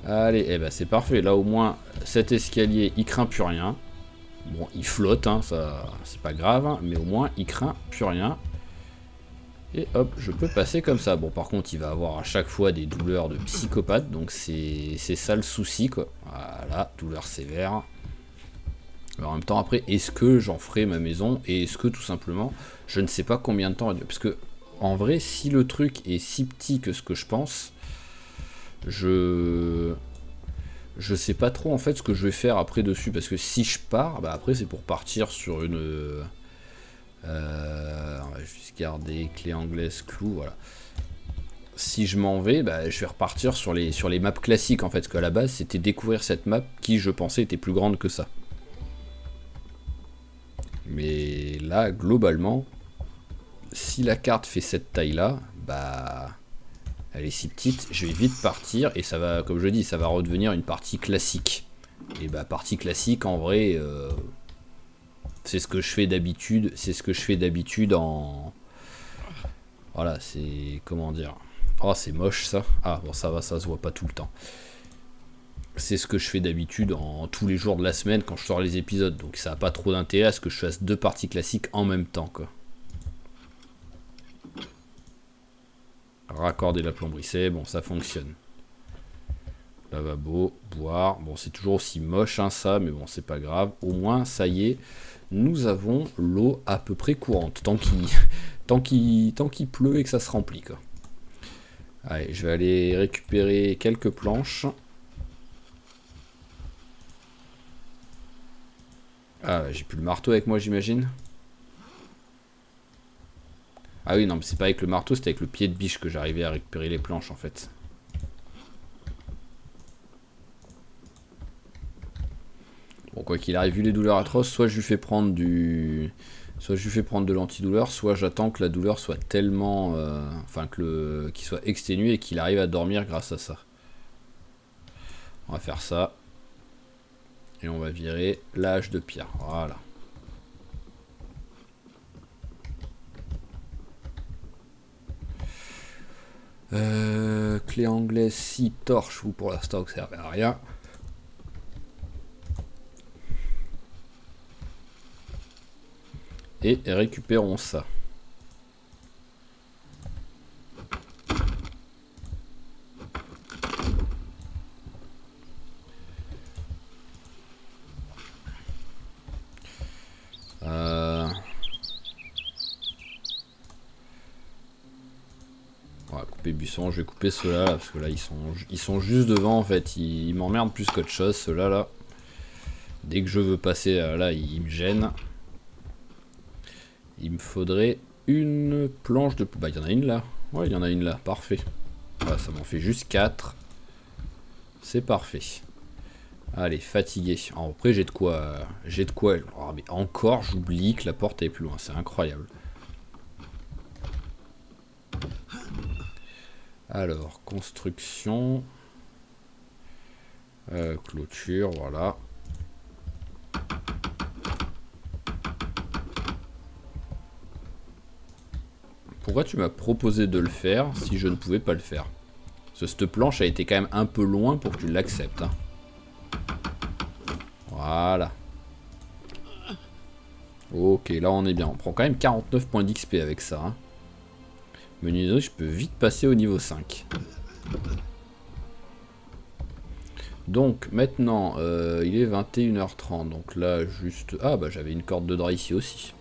Allez, eh ben c'est parfait. Là au moins, cet escalier, il craint plus rien. Bon, il flotte, hein, ça, c'est pas grave, hein, mais au moins, il craint plus rien. Et hop, je peux passer comme ça. Bon, par contre, il va avoir à chaque fois des douleurs de psychopathe, donc c'est ça le souci, quoi. Voilà, douleur sévère. Alors, en même temps, après, est-ce que j'en ferai ma maison? Et est-ce que, tout simplement, je ne sais pas combien de temps... Parce que, en vrai, si le truc est si petit que ce que je pense, je sais pas trop, en fait, ce que je vais faire après dessus. Parce que si je pars, bah après, c'est pour partir sur une... on va juste garder clé anglaise, clou, voilà. Si je m'en vais, bah, je vais repartir sur les maps classiques en fait, parce qu'à la base c'était découvrir cette map qui je pensais était plus grande que ça. Mais là, globalement, si la carte fait cette taille là, bah elle est si petite, je vais vite partir et ça va, comme je dis, ça va redevenir une partie classique. Et bah partie classique en vrai, c'est ce que je fais d'habitude, en... Voilà, c'est... Comment dire... Oh, c'est moche ça. Ah, bon, ça va, ça se voit pas tout le temps. C'est ce que je fais d'habitude en tous les jours de la semaine quand je sors les épisodes. Donc ça n'a pas trop d'intérêt à ce que je fasse 2 parties classiques en même temps, quoi. Raccorder la plomberie, c'est bon, ça fonctionne. Lavabo, boire. Bon, c'est toujours aussi moche, hein, ça, mais bon, c'est pas grave. Au moins, ça y est, nous avons l'eau à peu près courante. Tant qu'il pleut et que ça se remplit, quoi. Allez, je vais aller récupérer quelques planches. Ah, j'ai plus le marteau avec moi, j'imagine. Ah oui, non, mais c'est pas avec le marteau, c'était avec le pied de biche que j'arrivais à récupérer les planches, en fait. Bon, quoi qu'il arrive, vu les douleurs atroces, soit je lui fais prendre de l'antidouleur, soit j'attends que la douleur soit tellement... Enfin, qu'il soit exténué et qu'il arrive à dormir grâce à ça. On va faire ça. Et on va virer l'âge de pierre. Voilà. Clé anglaise, 6 torches, ou pour l'instant que ça servait à rien. Et récupérons ça. On va couper buisson, je vais couper ceux-là là, parce que là ils sont juste devant en fait, ils m'emmerdent plus qu'autre chose, ceux-là là. Dès que je veux passer là, ils me gênent. Il me faudrait une planche de... Bah il y en a une là. Ouais, il y en a une là, parfait. Voilà, ça m'en fait juste 4. C'est parfait. Allez, fatigué. Alors, après j'ai de quoi... Oh, mais encore j'oublie que la porte est plus loin, c'est incroyable. Alors, construction. Clôture, voilà. Pourquoi tu m'as proposé de le faire si je ne pouvais pas le faire? Parce que cette planche a été quand même un peu loin pour que tu l'acceptes. Hein. Voilà. Ok, là on est bien. On prend quand même 49 points d'XP avec ça. Hein. Menuiserie, je peux vite passer au niveau 5. Donc maintenant, il est 21h30. Donc là, juste... Ah bah j'avais une corde de drap ici aussi.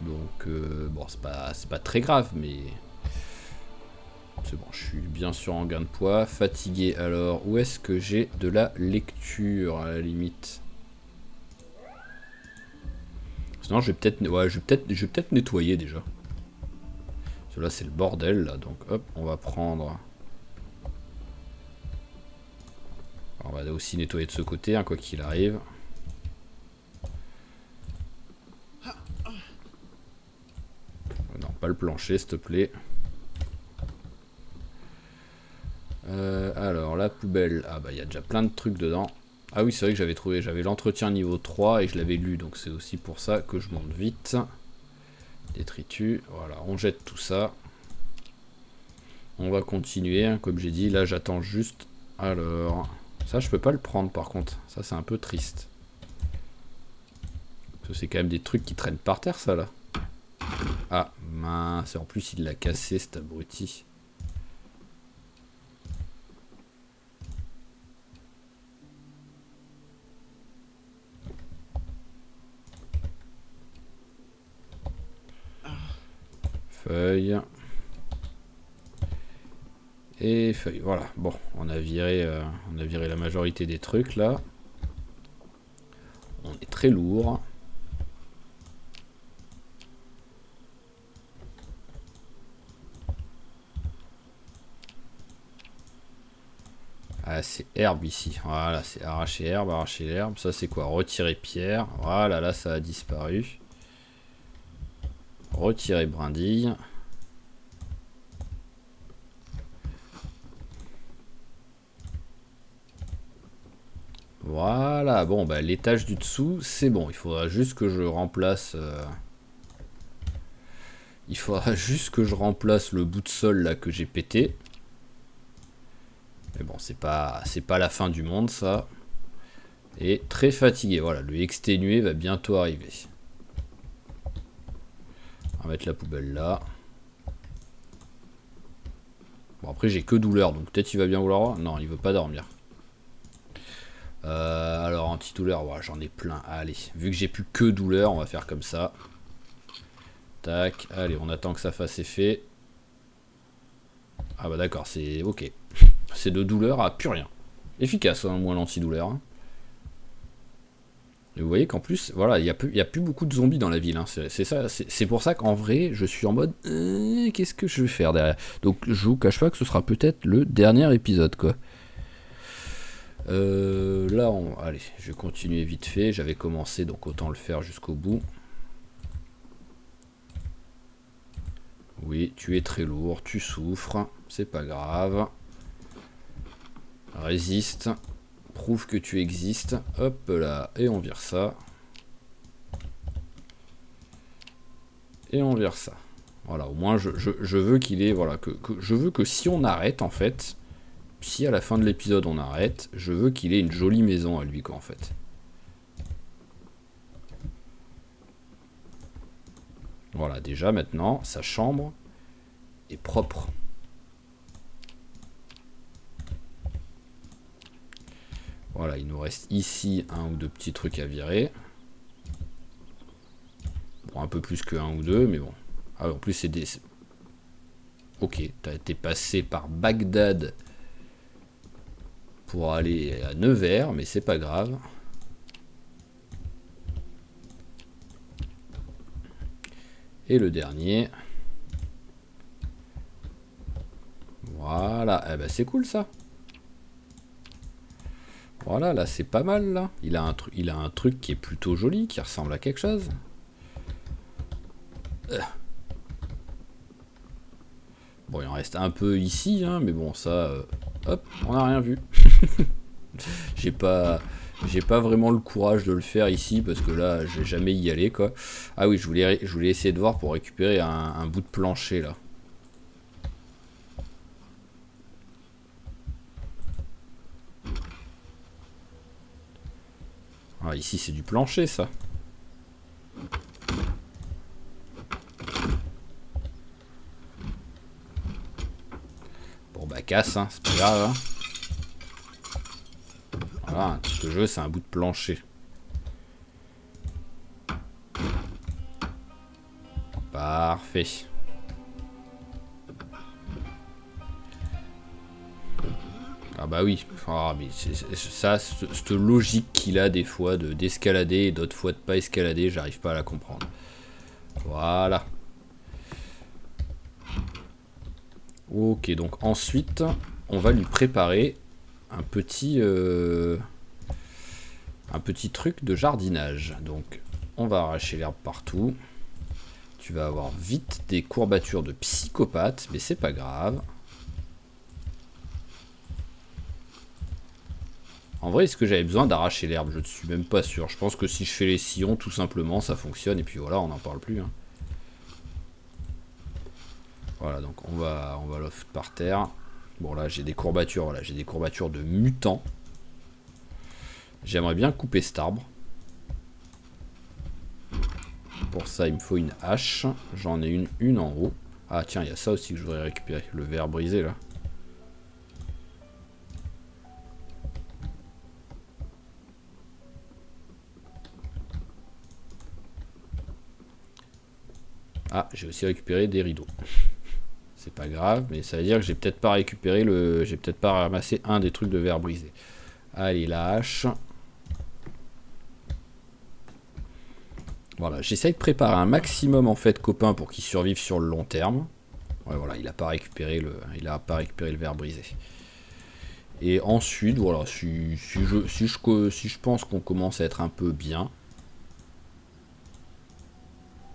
Donc, bon, c'est pas très grave, mais... C'est bon, je suis bien sûr en gain de poids. Fatigué, alors, où est-ce que j'ai de la lecture, à la limite? Sinon, je vais peut-être nettoyer, déjà. Parce que là, c'est le bordel, là. Donc, hop, on va prendre... On va aussi nettoyer de ce côté, hein, quoi qu'il arrive. Non, pas le plancher, s'il te plaît. Alors, la poubelle. Ah bah, il y a déjà plein de trucs dedans. Ah oui, c'est vrai que j'avais l'entretien niveau 3 et je l'avais lu, donc c'est aussi pour ça que je monte vite. Détritus, voilà, on jette tout ça. On va continuer, hein, comme j'ai dit, là j'attends juste... Alors, ça je peux pas le prendre par contre, ça c'est un peu triste. Parce que c'est quand même des trucs qui traînent par terre ça là. Ah mince, en plus il l'a cassé cet abruti. Feuille. Et feuille, voilà. Bon, on a viré la majorité des trucs là. On est très lourd. Ah, c'est herbe ici. Voilà, c'est arracher herbe, arracher l'herbe. Ça, c'est quoi? Retirer pierre. Voilà, là, ça a disparu. Retirer brindille. Voilà, bon, bah, l'étage du dessous, c'est bon. Il faudra juste que je remplace... Il faudra juste que je remplace le bout de sol, là, que j'ai pété. Mais bon, c'est pas la fin du monde, ça. Et très fatigué, voilà, le exténué va bientôt arriver. On va mettre la poubelle là. Bon, après, j'ai que douleur, donc peut-être il va bien vouloir... Non, il veut pas dormir. Alors, antidouleur, voilà, j'en ai plein. Allez, vu que j'ai plus que douleur, on va faire comme ça. Tac, allez, on attend que ça fasse effet. Ah bah d'accord, c'est ok. C'est de douleur à plus rien. Efficace, hein, moins l'antidouleur. Hein. Et vous voyez qu'en plus, voilà, il y a plus beaucoup de zombies dans la ville. Hein. C'est pour ça qu'en vrai, je suis en mode, qu'est-ce que je vais faire derrière? Donc, je vous cache pas que ce sera peut-être le dernier épisode, quoi. Là, allez, je vais continuer vite fait. J'avais commencé, donc autant le faire jusqu'au bout. Oui, tu es très lourd, tu souffres, c'est pas grave. Résiste, prouve que tu existes. Hop là, et on vire ça. Et on vire ça. Voilà, au moins je veux qu'il ait... Voilà, je veux que si on arrête, en fait... Si à la fin de l'épisode on arrête, je veux qu'il ait une jolie maison à lui, quoi, en fait. Voilà, déjà maintenant, sa chambre est propre. Voilà, il nous reste ici un ou deux petits trucs à virer. Bon, un peu plus que un ou deux, mais bon. Ah, en plus, c'est des... Ok, t'as été passé par Bagdad pour aller à Nevers, mais c'est pas grave. Et le dernier. Voilà, eh ben c'est cool ça. Voilà, là c'est pas mal là. Il a un truc qui est plutôt joli, qui ressemble à quelque chose. Bon, il en reste un peu ici, hein, mais bon, ça... hop, on n'a rien vu. J'ai pas vraiment le courage de le faire ici, parce que là, je vais jamais y aller, quoi. Ah oui, je voulais essayer de voir pour récupérer un bout de plancher, là. Ah, ici, c'est du plancher, ça. Bon, bah, casse, hein, c'est pas grave, hein. Voilà, tout ce que je veux, c'est un bout de plancher. Parfait. Ah bah oui, mais ça, cette logique qu'il a des fois d'escalader et d'autres fois de pas escalader, j'arrive pas à la comprendre. Voilà. Ok, donc ensuite, on va lui préparer un petit truc de jardinage. Donc, on va arracher l'herbe partout. Tu vas avoir vite des courbatures de psychopathe, mais c'est pas grave. En vrai, est-ce que j'avais besoin d'arracher l'herbe? Je ne suis même pas sûr. Je pense que si je fais les sillons, tout simplement, ça fonctionne. Et puis voilà, on n'en parle plus. Hein. Voilà, donc on va le foutre par terre. Bon, là, j'ai des courbatures. Voilà, j'ai des courbatures de mutants. J'aimerais bien couper cet arbre. Pour ça, il me faut une hache. J'en ai une en haut. Ah, tiens, il y a ça aussi que je voudrais récupérer. Le verre brisé, là. Ah, j'ai aussi récupéré des rideaux. C'est pas grave, mais ça veut dire que j'ai peut-être pas récupéré j'ai peut-être pas ramassé un des trucs de verre brisé. Allez, la hache. Voilà, j'essaye de préparer un maximum en fait, copain, pour qu'il survive sur le long terme. Ouais, voilà, il a pas récupéré le verre brisé. Et ensuite, voilà, si je pense qu'on commence à être un peu bien.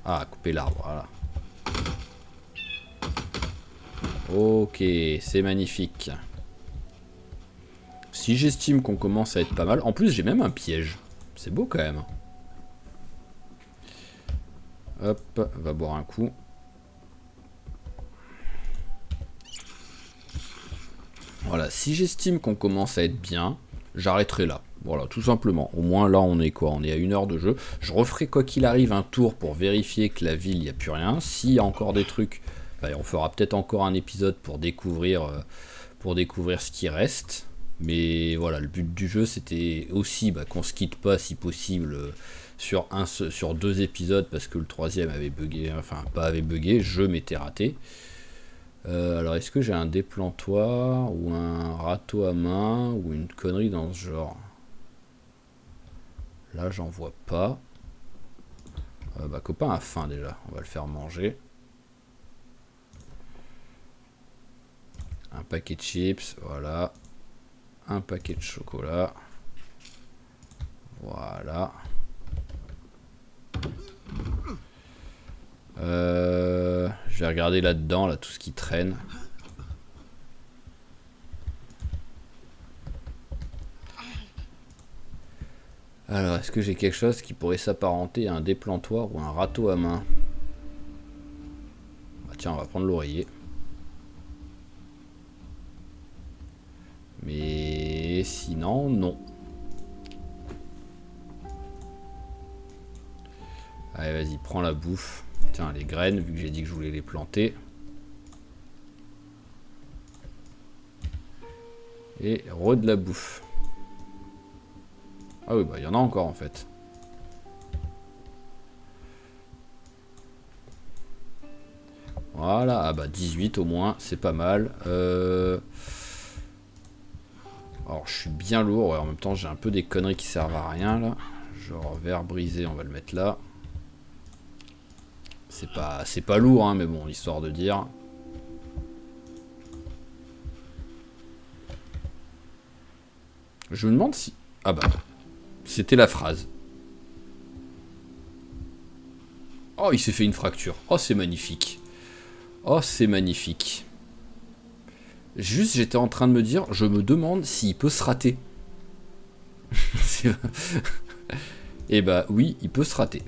Ah, couper l'arbre, voilà. Ok, c'est magnifique. Si j'estime qu'on commence à être pas mal, en plus j'ai même un piège. C'est beau quand même. Hop, va boire un coup. Voilà, si j'estime qu'on commence à être bien, j'arrêterai là. Voilà, tout simplement. Au moins là on est quoi? On est à 1 heure de jeu. Je referai quoi qu'il arrive un tour pour vérifier que la ville, il n'y a plus rien. S'il y a encore des trucs, bah, on fera peut-être encore un épisode pour découvrir ce qui reste. Mais voilà, le but du jeu c'était aussi qu'on se quitte pas si possible sur 2 épisodes, parce que le troisième avait bugué, enfin pas avait bugué, je m'étais raté. Alors est-ce que j'ai un déplantoir ou un râteau à main ou une connerie dans ce genre? Là j'en vois pas. Copain a faim déjà, on va le faire manger. Un paquet de chips, voilà. Un paquet de chocolat. Voilà. Je vais regarder là-dedans, là, tout ce qui traîne. Alors, est-ce que j'ai quelque chose qui pourrait s'apparenter à un déplantoir ou un râteau à main? Bah, tiens, on va prendre l'oreiller. Mais sinon, non. Allez, vas-y, prends la bouffe. Tiens, les graines, vu que j'ai dit que je voulais les planter. Et de la bouffe. Ah oui, bah il y en a encore en fait. Voilà, ah bah 18 au moins, c'est pas mal. Alors je suis bien lourd, ouais, en même temps j'ai un peu des conneries qui servent à rien là. Genre verre brisé, on va le mettre là. C'est pas lourd, hein, mais bon, histoire de dire. Je me demande si... Ah bah, c'était la phrase. Oh, il s'est fait une fracture. Oh, c'est magnifique. Oh, c'est magnifique. Juste, j'étais en train de me dire, je me demande s'il peut se rater. Et bah oui, il peut se rater.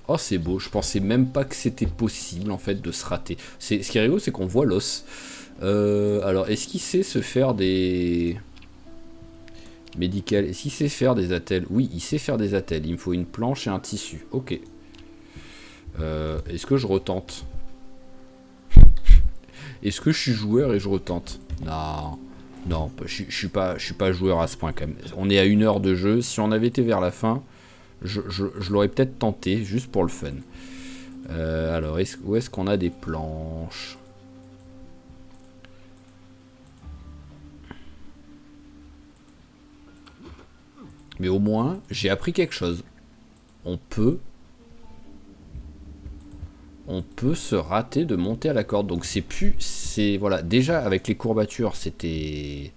Oh, c'est beau, je pensais même pas que c'était possible en fait de se rater. Ce qui est rigolo, c'est qu'on voit l'os. Alors, est-ce qu'il sait se faire des... médical? Est-ce qu'il sait faire des attelles? Oui, il sait faire des attelles. Il me faut une planche et un tissu. Ok. Est-ce que je retente? Est-ce que je suis joueur et je retente? Non. Non, je suis pas joueur à ce point quand même. On est à 1 heure de jeu. Si on avait été vers la fin, je l'aurais peut-être tenté, juste pour le fun. Alors, où est-ce qu'on a des planches? Mais au moins, j'ai appris quelque chose. On peut se rater de monter à la corde. Donc c'est plus... Voilà, déjà avec les courbatures, c'était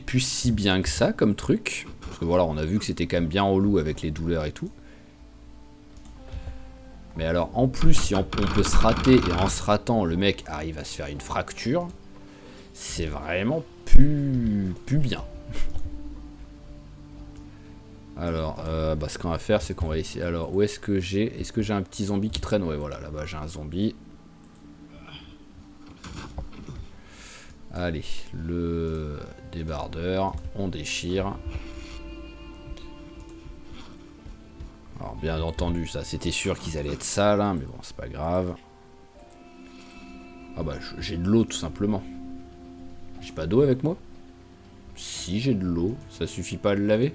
plus si bien que ça comme truc. Parce que voilà, on a vu que c'était quand même bien relou avec les douleurs et tout. Mais alors en plus, si on peut se rater et en se ratant, le mec arrive à se faire une fracture, c'est vraiment plus bien. Alors, ce qu'on va faire, c'est qu'on va essayer... Alors, où est-ce que j'ai... Est-ce que j'ai un petit zombie qui traîne? Ouais, voilà, là-bas j'ai un zombie. Allez, le débardeur, on déchire. Alors, bien entendu, ça, c'était sûr qu'ils allaient être sales, hein, mais bon, c'est pas grave. Ah bah, j'ai de l'eau, tout simplement. J'ai pas d'eau avec moi? Si, j'ai de l'eau, ça suffit pas à le laver?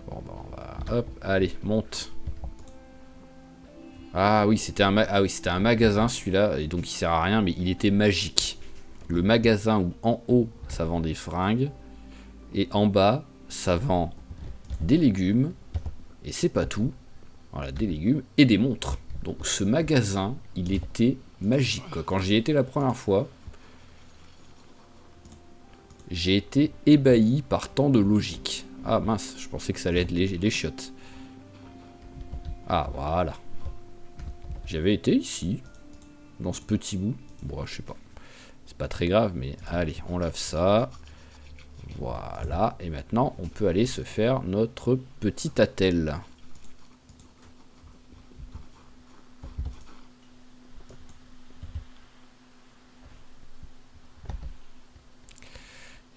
Bon, bah, on va... Hop, allez, monte. Ah oui, c'était un magasin, celui-là, et donc il sert à rien, mais il était magique. Le magasin où, en haut, ça vend des fringues, et en bas, ça vend des légumes, et c'est pas tout. Voilà, des légumes et des montres. Donc ce magasin, il était magique, quoi. Quand j'y étais la première fois, j'ai été ébahi par tant de logique. Ah mince, je pensais que ça allait être les chiottes. Ah voilà. J'avais été ici, dans ce petit bout. Bon, je sais pas. C'est pas très grave, mais allez, on lave ça. Voilà, et maintenant, on peut aller se faire notre petit attel.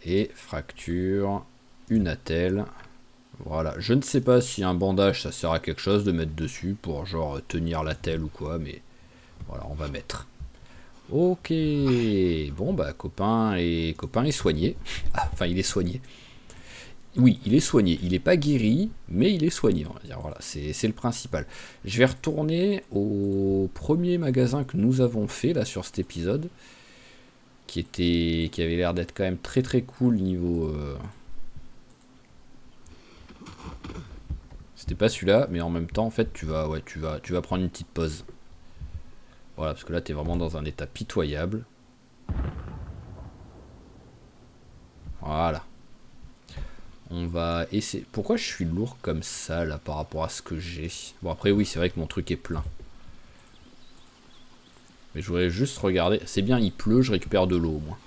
Et fracture, une attelle. Voilà, je ne sais pas si un bandage ça sert à quelque chose de mettre dessus pour genre tenir l'attelle ou quoi, mais voilà, on va mettre. Ok, bon bah copain est soigné. Ah, enfin il est soigné. Oui, il est soigné. Il n'est pas guéri, mais il est soigné, on va dire. Voilà, c'est le principal. Je vais retourner au premier magasin que nous avons fait là sur cet épisode, qui avait l'air d'être quand même très très cool niveau. C'était pas celui-là, mais en même temps, en fait, tu vas prendre une petite pause. Voilà, parce que là, t'es vraiment dans un état pitoyable. Voilà. On va essayer. Pourquoi je suis lourd comme ça là par rapport à ce que j'ai? Bon après oui c'est vrai que mon truc est plein. Mais je voudrais juste regarder. C'est bien il pleut, je récupère de l'eau au moins.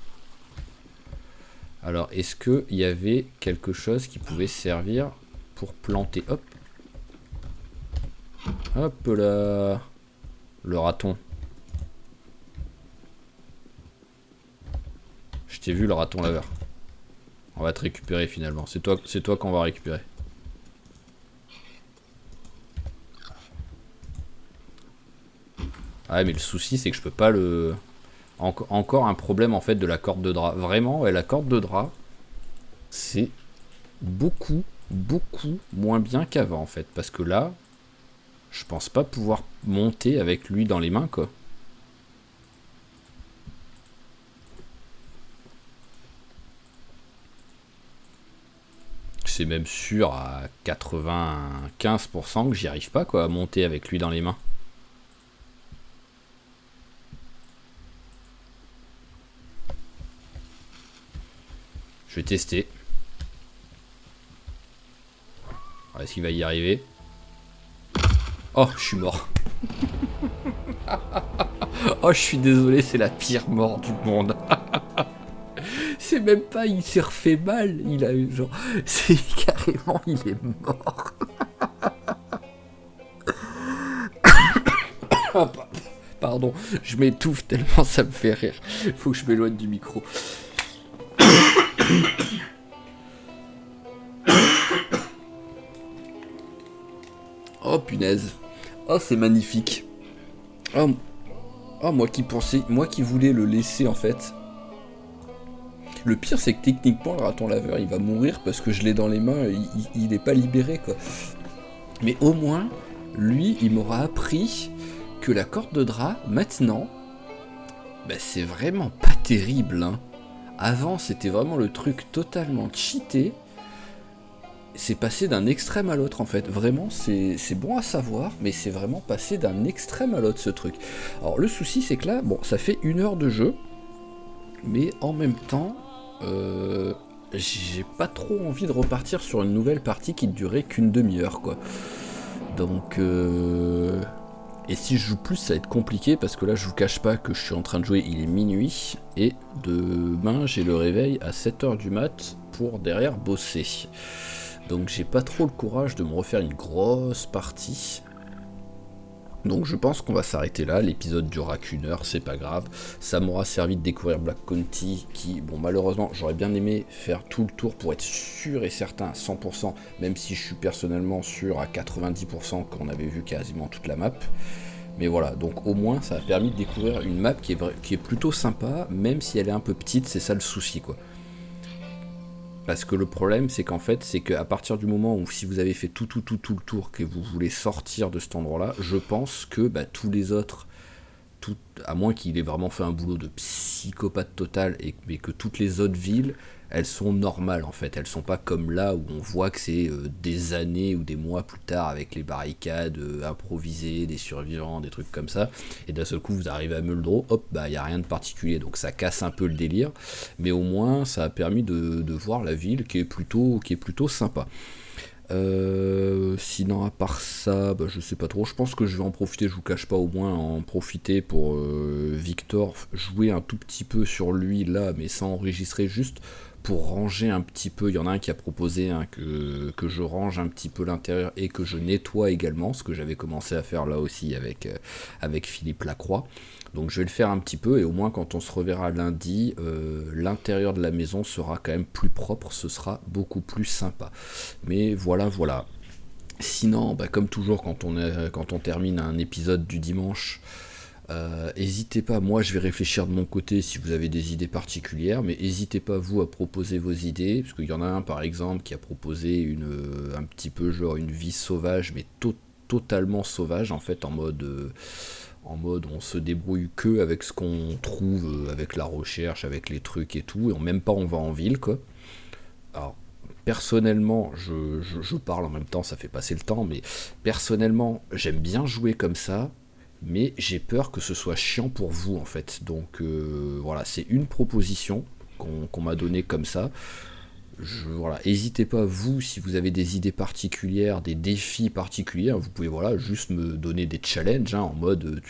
Alors est-ce qu'il y avait quelque chose qui pouvait servir pour planter? Hop. Hop là. Le raton. Je t'ai vu le raton laveur. On va te récupérer finalement. C'est toi qu'on va récupérer. Ah mais le souci c'est que je peux pas le... Encore un problème en fait de la corde de drap. Vraiment, ouais, la corde de drap, c'est beaucoup moins bien qu'avant en fait. Parce que là, je pense pas pouvoir monter avec lui dans les mains quoi. C'est même sûr à 95% que j'y arrive pas quoi à monter avec lui dans les mains. Je vais tester. Est-ce qu'il va y arriver? Oh, je suis mort. Oh, je suis désolé, c'est la pire mort du monde. C'est même pas, il s'est refait mal, il a eu genre... C'est carrément, il est mort. Ah, pardon, je m'étouffe tellement ça me fait rire. Faut que je m'éloigne du micro. Oh punaise. Oh, c'est magnifique. Oh, moi qui pensais, moi qui voulais le laisser en fait. Le pire, c'est que techniquement, le raton laveur, il va mourir parce que je l'ai dans les mains, il est pas libéré, quoi. Mais au moins, lui, il m'aura appris que la corde de drap, maintenant, bah, c'est vraiment pas terrible, hein. Avant, c'était vraiment le truc totalement cheaté. C'est passé d'un extrême à l'autre, en fait. Vraiment, c'est bon à savoir, mais c'est vraiment passé d'un extrême à l'autre, ce truc. Alors, le souci, c'est que là, bon, ça fait 1 heure de jeu, mais en même temps... j'ai pas trop envie de repartir sur une nouvelle partie qui ne durait qu'une demi-heure, quoi. Donc, et si je joue plus, ça va être compliqué parce que là, je vous cache pas que je suis en train de jouer, il est minuit, et demain, j'ai le réveil à 7h du mat pour derrière bosser. Donc, j'ai pas trop le courage de me refaire une grosse partie. Donc je pense qu'on va s'arrêter là, l'épisode durera qu'1 heure, c'est pas grave. Ça m'aura servi de découvrir Black County qui, bon malheureusement, j'aurais bien aimé faire tout le tour pour être sûr et certain à 100%, même si je suis personnellement sûr à 90% qu'on avait vu quasiment toute la map. Mais voilà, donc au moins ça a permis de découvrir une map qui est plutôt sympa, même si elle est un peu petite, c'est ça le souci, quoi. Parce que le problème, c'est qu'en fait, c'est qu'à partir du moment où si vous avez fait tout le tour, que vous voulez sortir de cet endroit-là, je pense que tous les autres, à moins qu'il ait vraiment fait un boulot de psychopathe total, mais que toutes les autres villes, elles sont normales en fait. Elles sont pas comme là où on voit que c'est des années ou des mois plus tard avec les barricades improvisées, des survivants, des trucs comme ça. Et d'un seul coup, vous arrivez à Muldrow, hop, y a rien de particulier. Donc ça casse un peu le délire. Mais au moins, ça a permis de voir la ville qui est plutôt sympa. Sinon à part ça, je sais pas trop, je pense que je vais en profiter, je vous cache pas, au moins en profiter pour Victor, jouer un tout petit peu sur lui là, mais sans enregistrer, juste pour ranger un petit peu. Il y en a un qui a proposé que je range un petit peu l'intérieur et que je nettoie également, ce que j'avais commencé à faire là aussi avec Philippe Lacroix. Donc je vais le faire un petit peu, et au moins quand on se reverra lundi, l'intérieur de la maison sera quand même plus propre, ce sera beaucoup plus sympa. Mais voilà. Sinon, comme toujours quand on termine un épisode du dimanche, n'hésitez pas, moi je vais réfléchir de mon côté si vous avez des idées particulières, mais n'hésitez pas vous à proposer vos idées, parce qu'il y en a un par exemple qui a proposé un petit peu genre une vie sauvage, mais totalement sauvage en fait, en mode on se débrouille que avec ce qu'on trouve, avec la recherche, avec les trucs et tout, et même pas on va en ville, quoi. Alors, personnellement, je parle en même temps, ça fait passer le temps, mais personnellement, j'aime bien jouer comme ça, mais j'ai peur que ce soit chiant pour vous, en fait. Donc, voilà, c'est une proposition qu'on m'a donnée comme ça. Voilà, n'hésitez pas, vous, si vous avez des idées particulières, des défis particuliers, vous pouvez juste me donner des challenges, en mode,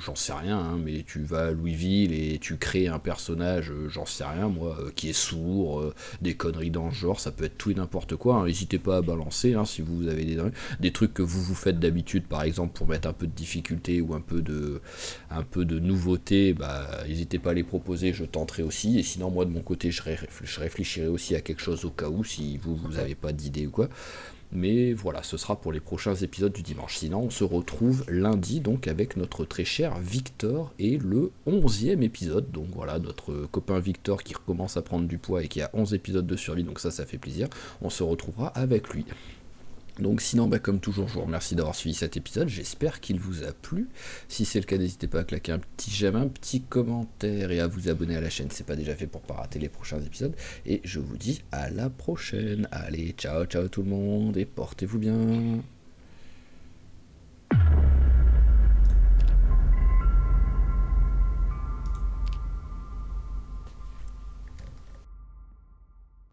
j'en sais rien, mais tu vas à Louisville et tu crées un personnage, j'en sais rien, moi, qui est sourd, des conneries dans ce genre, ça peut être tout et n'importe quoi, n'hésitez pas à balancer, si vous avez des trucs que vous faites d'habitude, par exemple, pour mettre un peu de difficulté ou un peu de nouveauté, n'hésitez pas à les proposer, je tenterai aussi, et sinon, moi, de mon côté, je réfléchirai aussi à quelque chose au cas où, si vous n'avez pas d'idée ou quoi. Mais voilà, ce sera pour les prochains épisodes du dimanche. Sinon, on se retrouve lundi, donc, avec notre très cher Victor et le 11e épisode. Donc voilà, notre copain Victor qui recommence à prendre du poids et qui a 11 épisodes de survie, donc ça fait plaisir. On se retrouvera avec lui. Donc sinon, comme toujours, je vous remercie d'avoir suivi cet épisode, j'espère qu'il vous a plu. Si c'est le cas, n'hésitez pas à claquer un petit j'aime, un petit commentaire et à vous abonner à la chaîne, c'est pas déjà fait pour pas rater les prochains épisodes. Et je vous dis à la prochaine. Allez, ciao tout le monde et portez-vous bien.